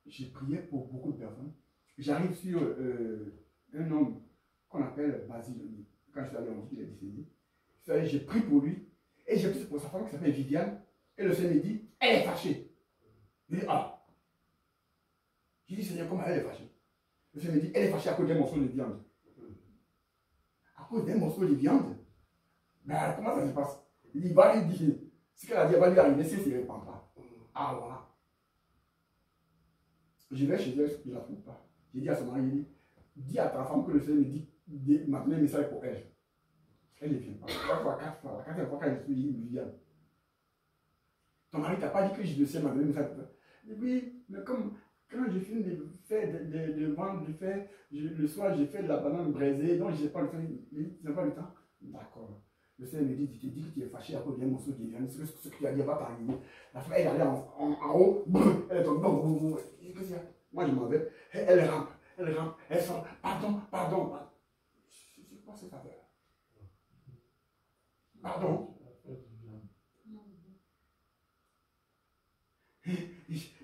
j'ai prié pour beaucoup de personnes. J'arrive sur un homme qu'on appelle Basile. Quand je suis allé en vie, il est décédé. J'ai prié pour lui et j'ai prié pour sa femme qui s'appelle Viviane. Et le Seigneur me dit, elle est fâchée. Je dis, ah. Je dis, Seigneur, comment elle est fâchée? Le Seigneur me dit, elle est fâchée à cause d'un morceau de viande. À cause d'un morceau de viande? Ben, comment ça se passe? Il dit, va lui dire. Ce qu'elle a dit, elle va lui arriver si elle ne se répand pas. Ah, voilà. Je vais chez elle, je ne la trouve pas. J'ai dit à son mari, il dit, dis à ta femme que le Seigneur me dit, m'a donné un message pour elle. Elle ne vient pas. 3 fois, 4 fois. La 4e fois, quand je suis dit, il vient. Ton mari t'a pas dit que le Seigneur m'a donné un message pour elle. Je dis, oui, mais comme quand je finis de faire, de vendre, le soir, j'ai fait de la banane braisée, donc je n'ai pas le temps. Tu n'as pas le temps? D'accord. Le Seigneur me dit, tu t'es dit que tu es fâché à cause d'un morceau de viande. Ce que tu as dit va t'arriver. La femme, elle est allée en haut, elle est tombée. Qu'est-ce qu'il y a? Moi, je m'en vais. Elle rampe, elle sort. Pardon. C'est quoi cette affaire? Pardon?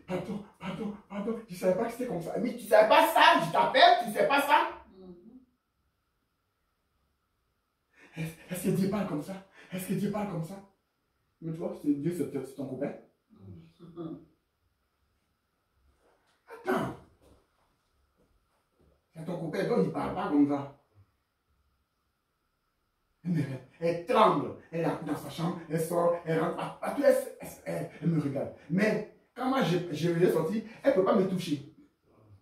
Pardon. Je ne savais pas que c'était comme ça. Mais tu ne savais pas ça? Je t'appelle, tu ne sais pas ça? Est-ce que Dieu parle comme ça? Est-ce que Dieu parle comme ça? Mais tu vois, Dieu, c'est ton copain. Attends. C'est ton copain, donc il ne parle pas comme ça. Elle tremble. Elle est dans sa chambre, elle sort, elle rentre. Elle me regarde. Mais quand moi je vais sortir, elle ne peut pas me toucher.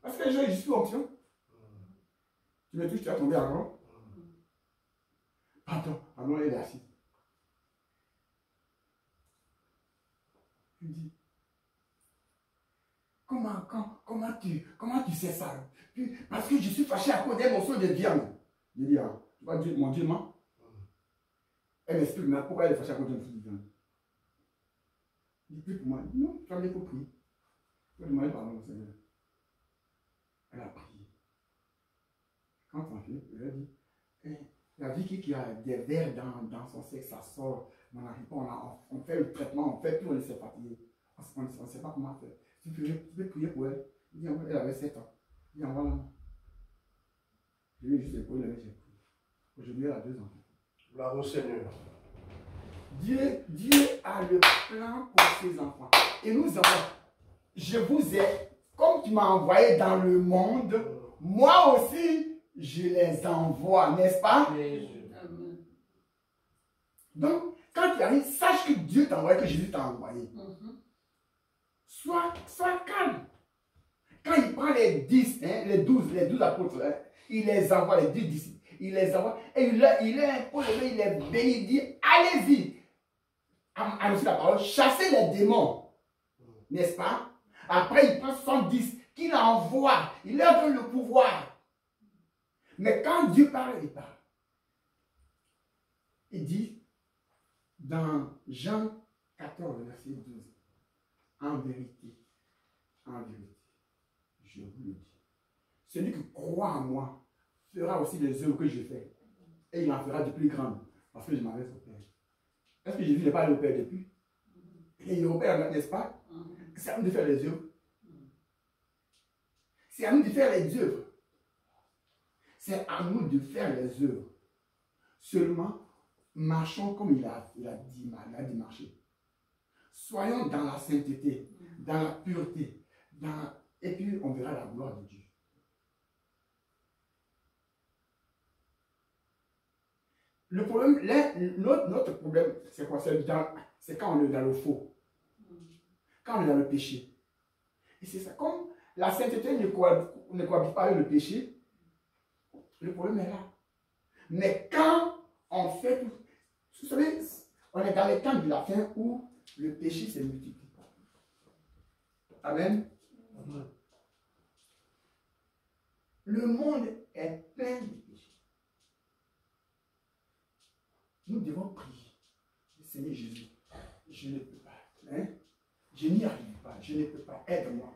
Parce que je suis option. Tu me touches, tu vas tomber en rond. Pardon, elle est assise. Je dis, comment tu sais ça? Parce que je suis fâché à cause d'un morceau de viande. Je dis, ah, tu vois, mon Dieu ment. Elle m'explique maintenant pourquoi elle est fâchée à cause d'un morceau de viande. Il prie pour moi. Non, tu as bien compris. Je vais demander pardon au Seigneur. Elle a prié. Quand on fait, elle a dit, la vie qui a des vers dans son sexe, ça sort. On n'arrive pas, on fait le traitement, on fait tout, on s'est fatigué. On ne sait pas comment faire. Tu peux prier pour elle. Elle avait 7 ans. Il dit, envoie la main. Je lui ai juste épaulé, j'ai prié. Aujourd'hui, elle a 2 enfants. Gloire au Seigneur. Dieu a le plan pour ses enfants. Et nous avons, je vous ai, comme tu m'as envoyé dans le monde, moi aussi, je les envoie, n'est-ce pas? Donc, quand tu arrives, sache que Dieu t'a envoyé, que Jésus t'a envoyé. Sois calme. Quand il prend les 10, les 12 apôtres, il les envoie, les 10 disciples. Il les envoie et il est imposé, il les bénit, il dit, allez-y. Annoncez la parole, chassez les démons. N'est-ce pas? Après, il prend 70 qu'il envoie. Il leur donne le pouvoir. Mais quand Dieu parle, il parle. Il dit, dans Jean 14, verset 12, en vérité, je vous le dis, celui qui croit en moi fera aussi les œuvres que je fais. Et il en fera de plus grandes, parce que je m'adresse au Père. Est-ce que Jésus n'est pas allé au Père depuis? Et il est au Père, n'est-ce pas? C'est à nous de faire les œuvres. C'est à nous de faire les œuvres. C'est à nous de faire les œuvres. Seulement, marchons comme il a dit marcher. Soyons dans la sainteté, dans la pureté, et puis on verra la gloire de Dieu. Le problème, notre problème, c'est quoi? C'est quand on est dans le faux. Quand on est dans le péché. Et c'est ça. Comme la sainteté ne cohabite pas avec le péché, le problème est là. Mais quand on fait tout, vous savez, on est dans les temps de la fin où le péché s'est multiplié. Amen. Le monde est plein de péchés. nous devons prier. Seigneur Jésus, je ne peux pas. Hein? Je n'y arrive pas. Je ne peux pas. Aide-moi.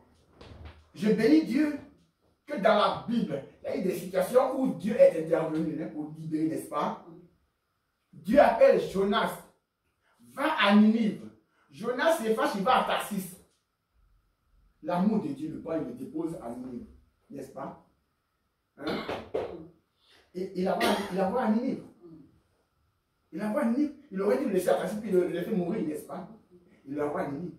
Je bénis Dieu que dans la Bible, il y a eu des situations où Dieu est intervenu, hein, pour libérer, n'est-ce pas? Dieu appelle Jonas. Va à Ninive. Jonas se fâche, il va à Tarsis. L'amour de Dieu, le il le dépose à Ninive. N'est-ce pas? Hein? Et il la voit à Ninive. Il la voit à Ninive. Il aurait dû le laisser à Tarsis puis le laisser mourir, n'est-ce pas? Il la voit à Ninive.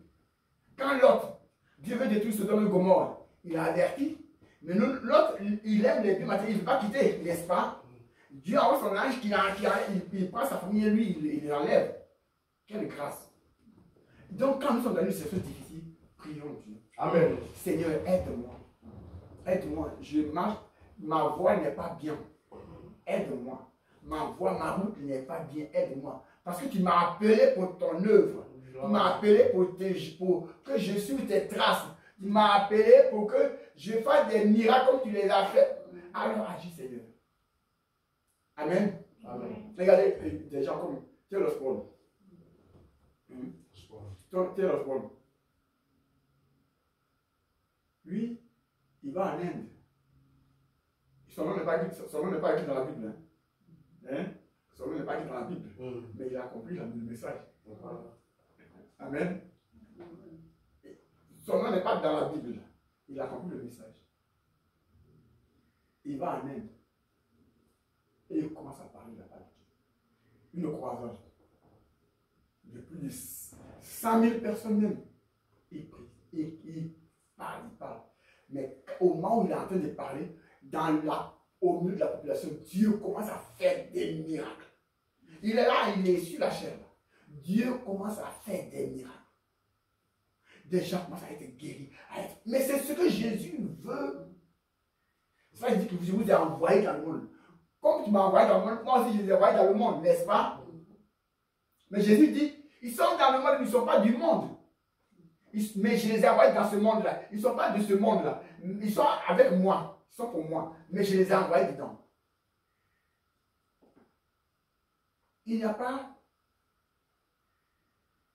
Quand l'autre, Dieu veut détruire Sodome et Gomorrhe, il a averti. Mais l'autre, il aime les deux matériels, il ne veut pas quitter, n'est-ce pas? Dieu envoie son ange il prend sa famille et lui, il l'enlève. Quelle grâce. Donc, quand nous sommes dans une situation difficile, prions Dieu. Amen. Seigneur, aide-moi. Aide-moi. Je marche, ma voix n'est pas bien. Aide-moi. Ma voix, ma route n'est pas bien. Aide-moi. Parce que tu m'as appelé pour ton œuvre. Tu m'as appelé pour que je suive tes traces. Tu m'as appelé pour que je fasse des miracles comme tu les as fait. Alors agis, Seigneur. Amen. Amen. Regardez des gens comme Taylor Swift. Taylor Swift. Lui, il va en Inde. Son nom n'est pas écrit dans la Bible. Hein? Son nom n'est pas écrit dans la Bible. Mais il a compris le message. Amen. Son nom n'est pas dans la Bible. Il a compris le message. Il va en Inde. Et il commence à parler là-bas. Une croisade. De plus de 100 000 personnes même. Il prie. Il parle. Mais au moment où il est en train de parler, au milieu de la population, Dieu commence à faire des miracles. Il est là, il est sur la chair. Dieu commence à faire des miracles. Des gens commencent à être guéris. Mais c'est ce que Jésus veut. C'est ça qu'il dit que je vous ai envoyé dans le monde. Comme tu m'as envoyé dans le monde, moi aussi je les ai envoyés dans le monde, n'est-ce pas? Mais Jésus dit, ils sont dans le monde, ils ne sont pas du monde. Mais je les ai envoyés dans ce monde-là. Ils ne sont pas de ce monde-là. Ils sont avec moi. Ils sont pour moi. Mais je les ai envoyés dedans. Il n'y a pas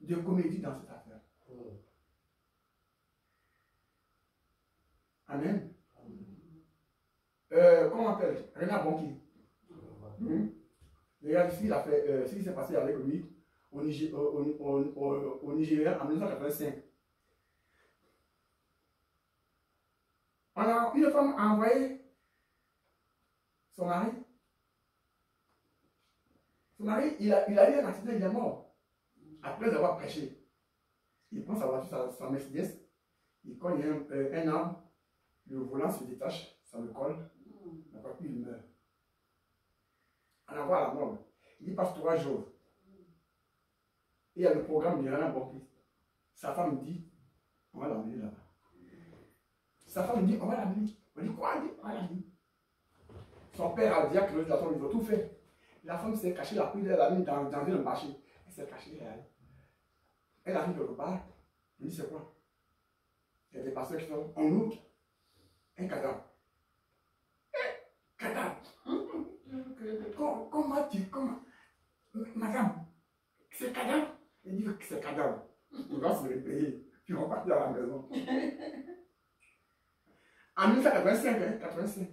de comédie dans cette affaire. Amen. Comment on appelle? Renard Bonki. Regarde ce qu'il a fait, ce qui s'est passé avec lui au Nigeria en 1985. Une femme a envoyé son mari. Son mari, il a eu un accident, il est mort. Après avoir prêché. Il prend sa voiture, sa Mercedes. Quand il y a un arbre, le volant se détache, ça le colle. Puis il meurt. On envoie à la mort. Il passe 3 jours. Et il y a le programme de Renard Bonki. Sa femme dit, on va l'amener là-bas. Sa femme dit, on va l'amener. On dit, quoi? On va l'amener. Son père a dit que ils ont tout fait. La femme s'est cachée, la prise, elle l'a mis dans le marché. Elle s'est cachée, elle arrive quelque part. Elle dit, c'est quoi? Il y a des pasteurs qui sont en outre. Un cadavre. Cadavre. Comment? Madame, c'est cadavre? Elle dit que c'est cadavre. Il va se réveiller. Puis on va partir à la maison. En 1985, 85.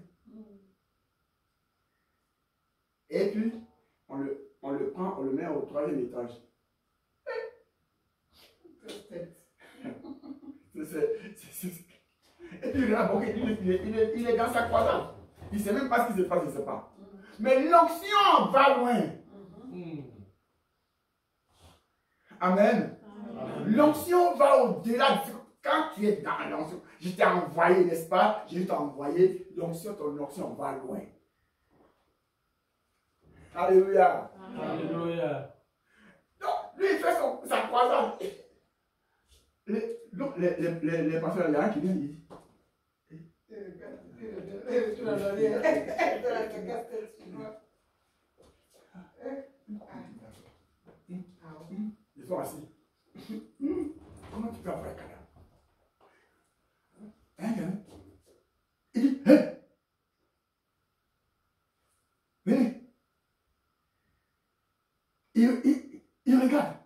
Et puis, on le prend, on le met au 3e étage. Et puis, il est dans sa croisade. Il ne sait même pas ce qui se passe, il ne sait pas. Mais l'onction va loin. Amen. L'onction va au-delà. Quand tu es dans l'onction, je t'ai envoyé, n'est-ce pas? Je t'ai envoyé. L'onction, ton onction va loin. Alléluia. Alléluia. Donc, lui, il fait sa croisade. Les pasteurs, il y a un qui vient, il dit. Ils sont assis. Comment tu peux avoir un cadavre? Il dit, hé! Venez! il regarde.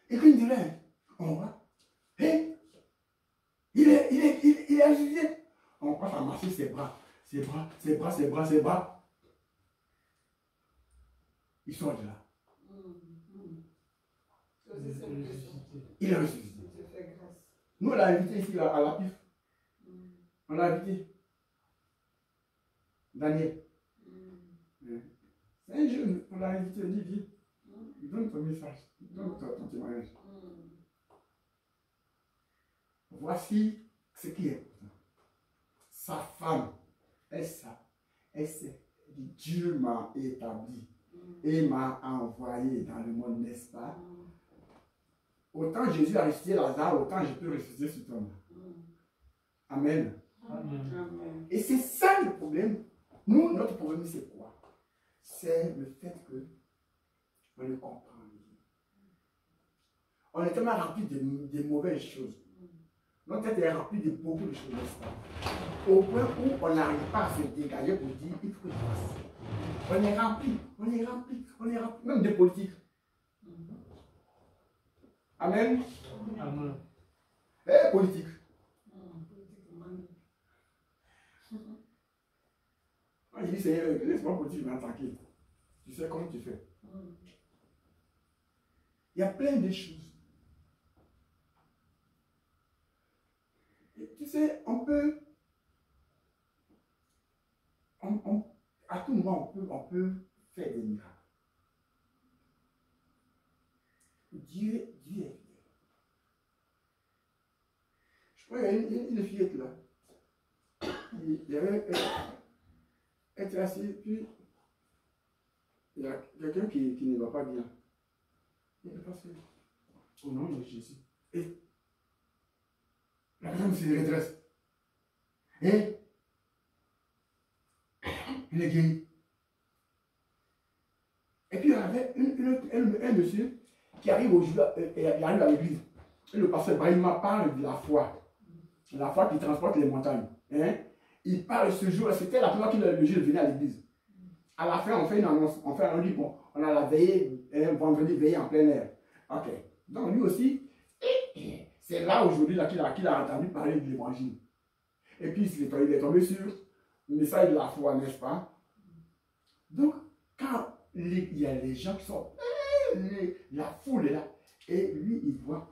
Et quand il dirait, on voit, et il est agité. On passe à masser ses bras. Ses bras, ses bras, ses bras, ses bras. Il sort de là. Il est ressuscité. Nous, on l'a invité ici à la PIF. On l'a invité. Daniel. C'est un jeune, on l'a invité, il dit, donne ton message, donne ton témoignage. Voici ce qui est. Sa femme, elle sait, Dieu m'a établi et m'a envoyé dans le monde, n'est-ce pas? Autant Jésus a ressuscité Lazare, autant je peux ressusciter cet homme. Amen. Amen. Et c'est ça le problème. Nous, notre problème, c'est quoi? C'est le fait que on ne comprend rien. On est tellement rempli de mauvaises choses. Notre tête est remplie de beaucoup de choses, n'est-ce pas? Au point où on n'arrive pas à se dégager pour dire il faut que je fasse. On est rempli, même des politiques. Amen. Amen. Eh, politique. Quand je dis Seigneur, laisse-moi politique, je vais tranquille. Tu sais comment tu fais. Il y a plein de choses. Et tu sais, on peut, à tout moment, on peut faire des miracles. Dieu est fidèle. Je crois qu'il y a une fillette là. Il y avait, elle était assise, puis il y a quelqu'un qui ne va pas bien. Il est passé au nom de Jésus. Et la personne se redresse. Et il est guéri. Et puis il y avait un monsieur qui arrive à l'église. Et le pasteur Brahima parle de la foi. La foi qui transporte les montagnes. Hein? Il parle ce jour, c'était la première fois que le jeune venait à l'église. À la fin, on fait une annonce, on dit, bon, on a la veillée, vendredi veillée en plein air. Ok. Donc lui aussi, c'est là aujourd'hui qu'il a entendu parler de l'évangile. Et puis il est tombé sur le message de la foi, n'est-ce pas? Donc, quand il y a les gens qui sont, la foule est là, et lui, il voit,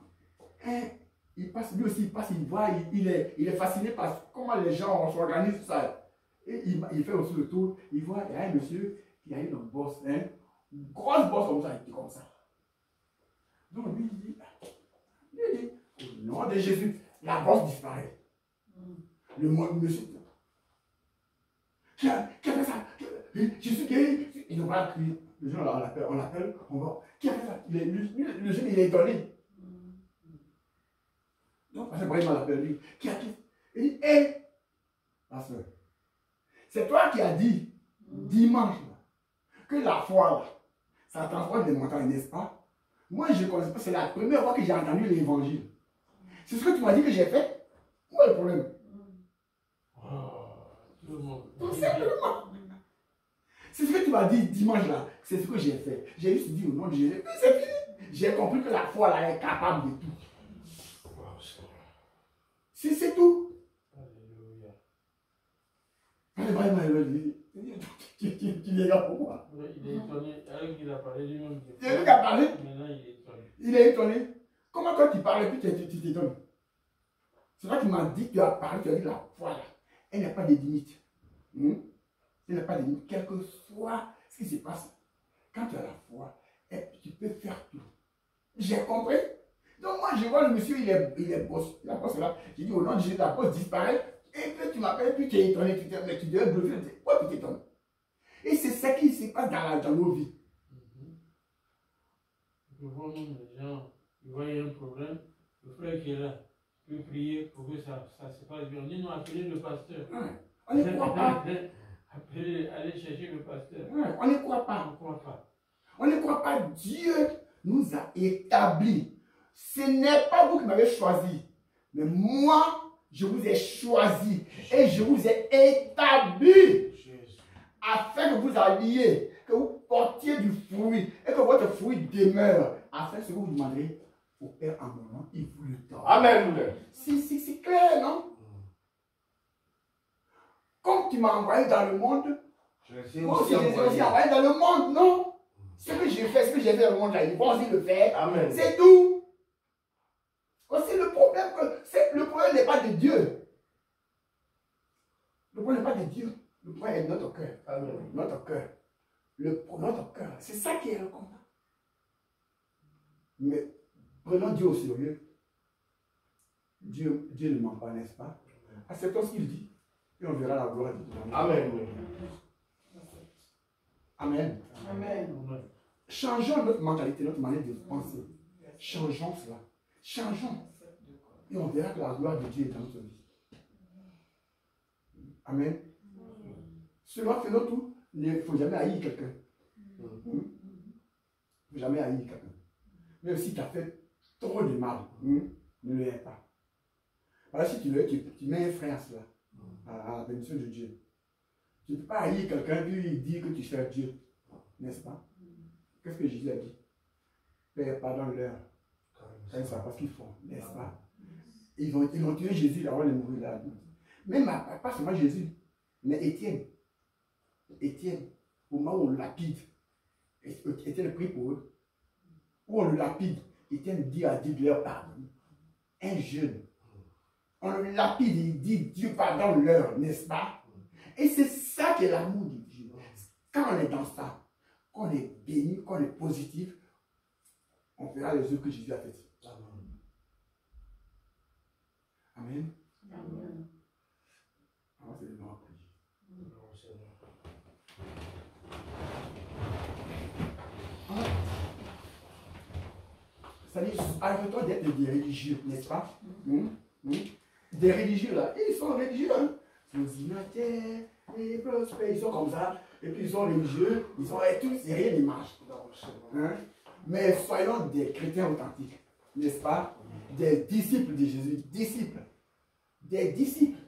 il passe, lui aussi, il passe, il voit, il est fasciné par comment les gens s'organisent ça. Et il fait aussi le tour, il voit, il y a un monsieur qui a une bosse, une grosse bosse comme ça. Donc lui, il dit, au nom de Jésus, la bosse disparaît. Le monsieur, qui a fait ça? Je suis guéri. Il nous va crier. Le jeune, on l'appelle, on va. Qui a fait ça? Le jeune, il est étonné. Donc, parce que Brahim l'appelle lui. Qui a dit? Il dit, hé, ma soeur, c'est toi qui as dit dimanche là, que la foi là, ça transporte les montagnes, n'est-ce pas? Moi, je ne connais pas, c'est la première fois que j'ai entendu l'évangile. C'est ce que tu m'as dit que j'ai fait. Où est le problème? Tout simplement. C'est ce que tu m'as dit dimanche là. C'est ce que j'ai fait. J'ai juste dit au nom de Jésus. C'est fini. J'ai compris que la foi là est capable de tout. C'est tout. Alléluia. Tu viens là pourquoi? Il est étonné. Alors qu'il a parlé lui-même. C'est lui qui a parlé. Maintenant, il est étonné. Il est étonné. Comment toi tu parles et puis tu t'étonnes? C'est toi qui m'as dit, tu as parlé, tu as dit la foi là. Elle n'a pas de limite. Elle n'a pas de limite. Quel que soit ce qui se passe, quand tu as la foi, tu peux faire tout. J'ai compris. Donc moi, je vois le monsieur, il est boss. La bosse est là. J'ai dit au nom de Jésus, la bosse disparaît. Et puis tu m'appelles, puis tu es étonné. Tu devais bluffer. Pourquoi tu t'étonnes? Et c'est ça qui se passe dans nos vies. Je vois même les gens, ils voient un problème. Le frère qui est là peut prier pour que ça se passe bien. On dit non, appelez le pasteur. On ne croit pas. Allez chercher le pasteur. On ne croit pas. On ne croit pas. On ne croit pas. Dieu nous a établis. Ce n'est pas vous qui m'avez choisi. Mais moi, je vous ai choisi. Et je vous ai établi. Afin que vous alliez. Que vous portiez du fruit et que votre fruit demeure. Afin ce que vous demanderez au Père en mon nom, il vous le donne. Amen. C'est clair, non? Comme tu m'as envoyé dans le monde, moi aussi, je les ai aussi envoyés dans le monde, non? Ce que j'ai fait, ce que j'ai fait dans le monde, là, ils vont aussi le faire. Amen. C'est tout. C'est le problème que le problème n'est pas de Dieu. Le problème n'est pas de Dieu. Le problème est notre cœur. Amen. Notre cœur. Notre cœur. C'est ça qui est le combat. Mais prenons Dieu au sérieux. Dieu ne ment pas, n'est-ce pas? Acceptons ce qu'il dit. Et on verra la gloire de Dieu. Amen. Amen. Amen. Changeons notre mentalité, notre manière de penser. Changeons cela. Changeons. Et on verra que la gloire de Dieu est dans notre vie. Amen. Cela faisant tout, il ne faut jamais haïr quelqu'un. Il ne faut jamais haïr quelqu'un. Même si tu as fait trop de mal, ne le hais pas. Alors si tu mets un frère à cela, à la bénédiction de Dieu. Tu ne peux pas haïr quelqu'un qui lui dit que tu sers Dieu. N'est-ce pas? Qu'est-ce que Jésus a dit? Père, pardonne-leur. Ils ne savent pas ce qu'ils font, n'est-ce pas? Ils ont tué Jésus avant de mourir là. Même pas seulement Jésus, mais Étienne. Étienne, au moment où on le lapide, Étienne prie pour eux. Où on le lapide, Étienne dit à Dieu de leur pardonner. Un jeune. On le lapide, il dit Dieu pardonne-leur, n'est-ce pas? Et c'est ça qui est l'amour de Dieu. Quand on est dans ça, quand on est béni, quand on est positif, on verra les œuvres que Jésus a faites. Amen. Amen. Alors, c'est le nom à prier. C'est-à-dire, arrêtons d'être des religieux, n'est-ce pas? Des religieux là, ils sont religieux. Hein? Ils prospèrent, ils sont comme ça, et puis ils sont religieux, ils sont et tout, c'est rien ne marche. Hein? Mais soyons des chrétiens authentiques, n'est-ce pas? Des disciples de Jésus, disciples. Des disciples.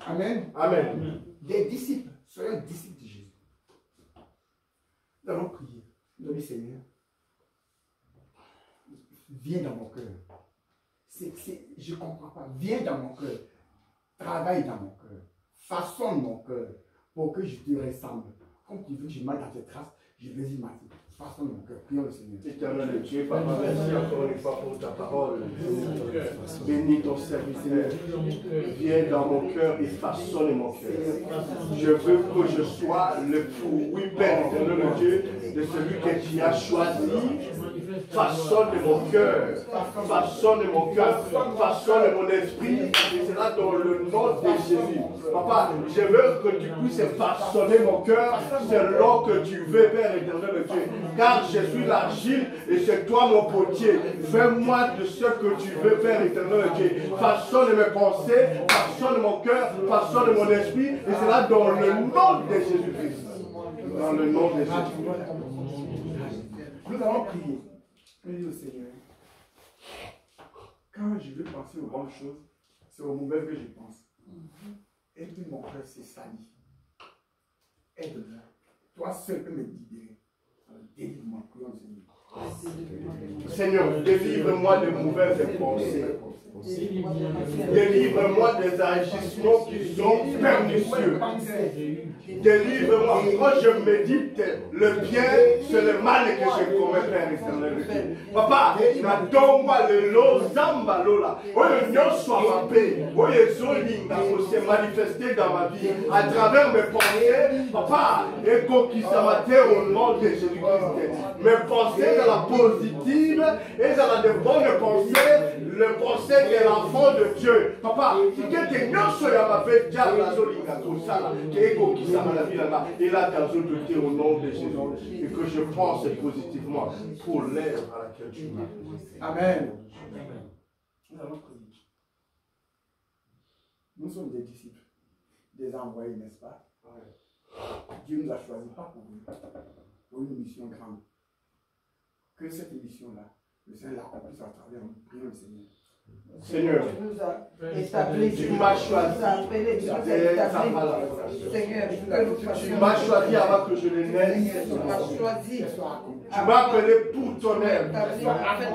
Amen. Amen. Des disciples, soyons disciples de Jésus. Nous allons prier. Nous allons dire, Seigneur, viens dans mon cœur. Je ne comprends pas. Viens dans mon cœur. Travaille dans mon cœur. Façonne mon cœur pour que je te ressemble. Comme tu veux que je marche dans tes traces, je vais y marcher. Façonne mon cœur. Prions le Seigneur. Éternel Dieu, Papa, merci encore une fois pour ta parole. Bénis ton serviteur. Viens dans mon cœur et façonne mon cœur. Je veux que je sois le fruit, Père éternel Dieu, de celui que tu as choisi. Façonne mon cœur, façonne mon cœur, façonne mon esprit, et cela dans le nom de Jésus. Papa, je veux que tu puisses façonner mon cœur selon que tu veux, Père éternel Dieu. Car je suis l'argile et c'est toi mon potier. Fais-moi de ce que tu veux, Père éternel Dieu. Façonne mes pensées, façonne mon cœur, façonne mon esprit, et cela dans le nom de Jésus-Christ. Dans le nom de Jésus-Christ. Nous allons prier. Priez au Seigneur. Quand je veux penser aux bonnes choses, c'est aux mauvaises que je pense. Et puis mon cœur s'est sali. Aide-moi. Toi seul peux me libérer. Délivre-moi, prions le Seigneur. Seigneur, délivre-moi des mauvaises pensées. Délivre-moi des agissements qui sont pernicieux. Délivre-moi. Quand je médite le bien, c'est le mal que je commets, Père éternel. Papa, donne-moi le lot, Zamba Lola. Oye, non soit ma paix. Oye, Zolinga, s'est manifesté dans ma vie. À travers mes pensées, Papa, et qui s'amateur au nom de Jésus-Christ. Mes pensées dans la positive et dans la de bonnes pensées, le pensée de l'enfant de Dieu. Papa, si quelqu'un non soit ma paix, diable, Zolinga, tout ça, qui s'amateur la vie là-bas, et là, dans le au nom de Jésus, et que je pense positivement pour l'ère à laquelle tu m'as. Amen. Nous allons prier. Nous sommes des disciples, des envoyés, n'est-ce pas? Dieu nous a choisis pas pour une mission grande. Que cette mission-là, le Seigneur l'accomplisse à travers nous. Prions le Seigneur. Seigneur, tu nous as établis, tu m'as choisi. tu nous as appelés, tu nous as établis. Seigneur, que nous Tu fassions. m'as choisi avant que je ne naisse. Seigneur, tu m'as choisi. Tu m'as appelé pour ton œuvre.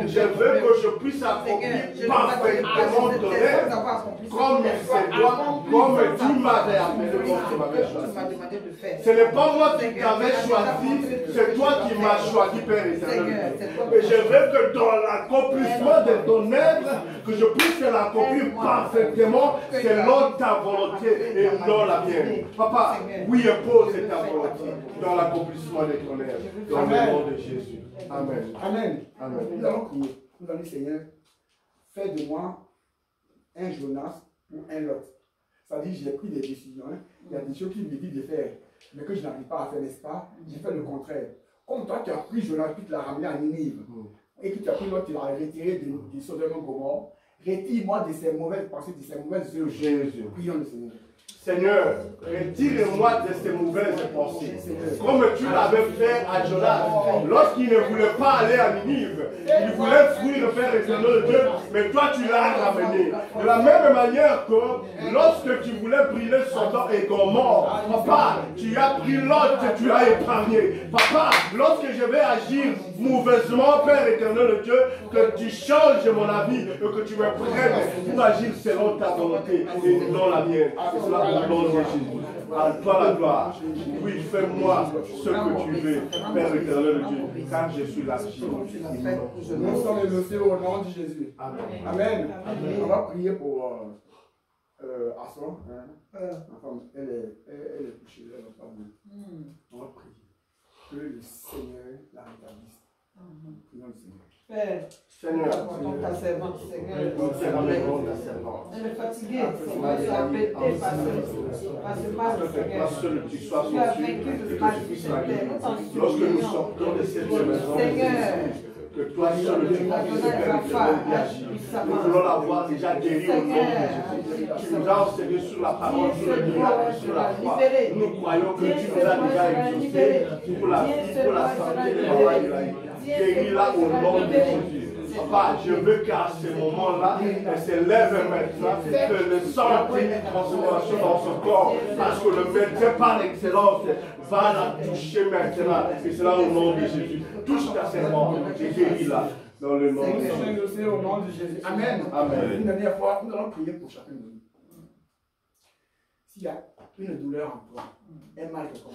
Je veux que je puisse accomplir parfaitement ton œuvre. Comme il se doit, comme tu m'avais appelé, comme tu m'avais choisi. Ce n'est pas moi qui t'avais choisi, c'est toi qui m'as choisi, Père éternel. Et je veux que dans l'accomplissement de ton œuvre, que je puisse l'accomplir parfaitement selon ta volonté et non la mienne. Papa, oui, impose ta volonté dans l'accomplissement de ton œuvre. Dans le nom de Jésus. Amen. Amen. Amen. Nous allons prier. Nous allons dire, Seigneur, fais de moi un Jonas ou un Lot. C'est-à-dire, j'ai pris des décisions. Hein. Il y a des choses qui me disent de faire, mais que je n'arrive pas à faire, n'est-ce pas? J'ai fait le contraire. Comme toi, tu as pris Jonas, puis tu l'as ramené à Ninive. Et que tu as pris Lot, tu l'as retiré du Sodome et Gomorrhe. Retire-moi de ces mauvaises pensées, de ces mauvaises œuvres. Jésus. Prions le Seigneur. Seigneur, retire-moi de ces mauvaises pensées. Comme tu l'avais fait à Jonas. Lorsqu'il ne voulait pas aller à Ninive, il voulait fuir le Père éternel de Dieu, mais toi tu l'as ramené. De la même manière que lorsque tu voulais brûler Sodome et Gomorrhe, papa, tu as pris l'autre et tu l'as épargné. Papa, lorsque je vais agir mauvaisement, Père éternel de Dieu, que tu changes mon avis et que tu me prennes pour agir selon ta volonté et non la mienne. C'est cela au nom de Jésus. À toi la gloire. Oui, fais-moi ce que tu veux, Père éternel de Dieu, car je suis là. Nous sommes élevé au nom de Jésus. Amen. Amen. On va prier pour Asson. Hein. Elle est touchée, elle n'a pas bien. On va prier. Que le Seigneur la rétablisse. Prions le Seigneur. Père, Seigneur, pardon ta servante, Seigneur. elle Elle est fatiguée, Seigneur, elle est embêtée par ce mal, Seigneur. tu sois Tu as vaincu le mal du Seigneur. Nous t'en lorsque nous supplions. sortons de cette maison, Seigneur, que toi seul tu puisses nous voulons l'avoir déjà guéri au nom de Jésus. Tu nous as enseigné sur la parole, sur le miracle, sur la foi. Nous croyons que tu nous as déjà exaucé pour la santé de Maman Ibrahim. Guéris-la au nom de Jésus. Papa, je veux qu'à ce moment-là, elle se lève maintenant, que le sang ait une transformation dans son corps, parce que le médecin par excellence va la toucher maintenant. Et cela au nom de Jésus. Touche ta servante et guéris-la dans le nom de Jésus. Au nom de Jésus. Amen. Amen. Une dernière fois, nous allons prier pour chacun de nous. S'il y a une douleur en toi, un mal quelconque,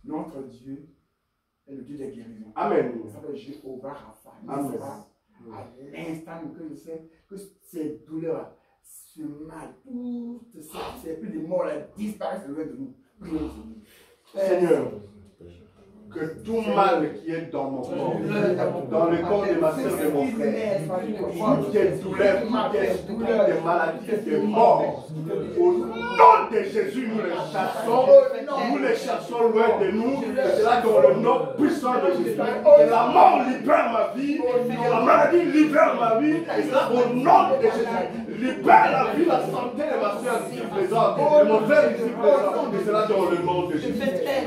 notre Dieu est le Dieu des guérisons. Amen. Il s'appelle Jéhovah Rapha. Amen. À l'instant que je sais que ces douleurs, ce mal, toutes ces plus de morts là disparaissent loin de nous. Prions. Seigneur, que tout mal qui est dans mon corps, dans le corps de ma soeur et de mon frère, toutes les douleurs, toutes les maladies, des morts, au nom de Jésus, nous les chassons loin de nous, et c'est là dans le nom puissant de Jésus. Et la mort libère ma vie, et la maladie libère ma vie, et c'est là au nom de Jésus. Libère la vie, la santé de ma soeur ici présente, de mon frère ici présent, et c'est là dans le nom de Jésus.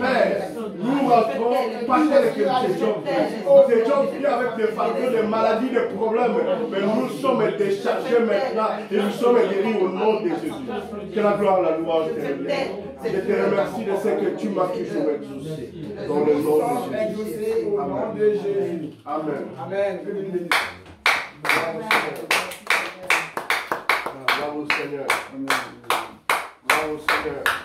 Père, nous rentrons parce que nous étions pris avec des facteurs, des maladies, des problèmes, mais nous sommes déchargés maintenant et nous sommes guéris au nom de Jésus. Que la gloire, la louange te revienne. Je te remercie de ce que tu m'as toujours exaucé. Dans le nom de Jésus. Au nom de Jésus. Amen. Amen. Que Dieu nous bénisse. Bravo Seigneur. Bravo Seigneur.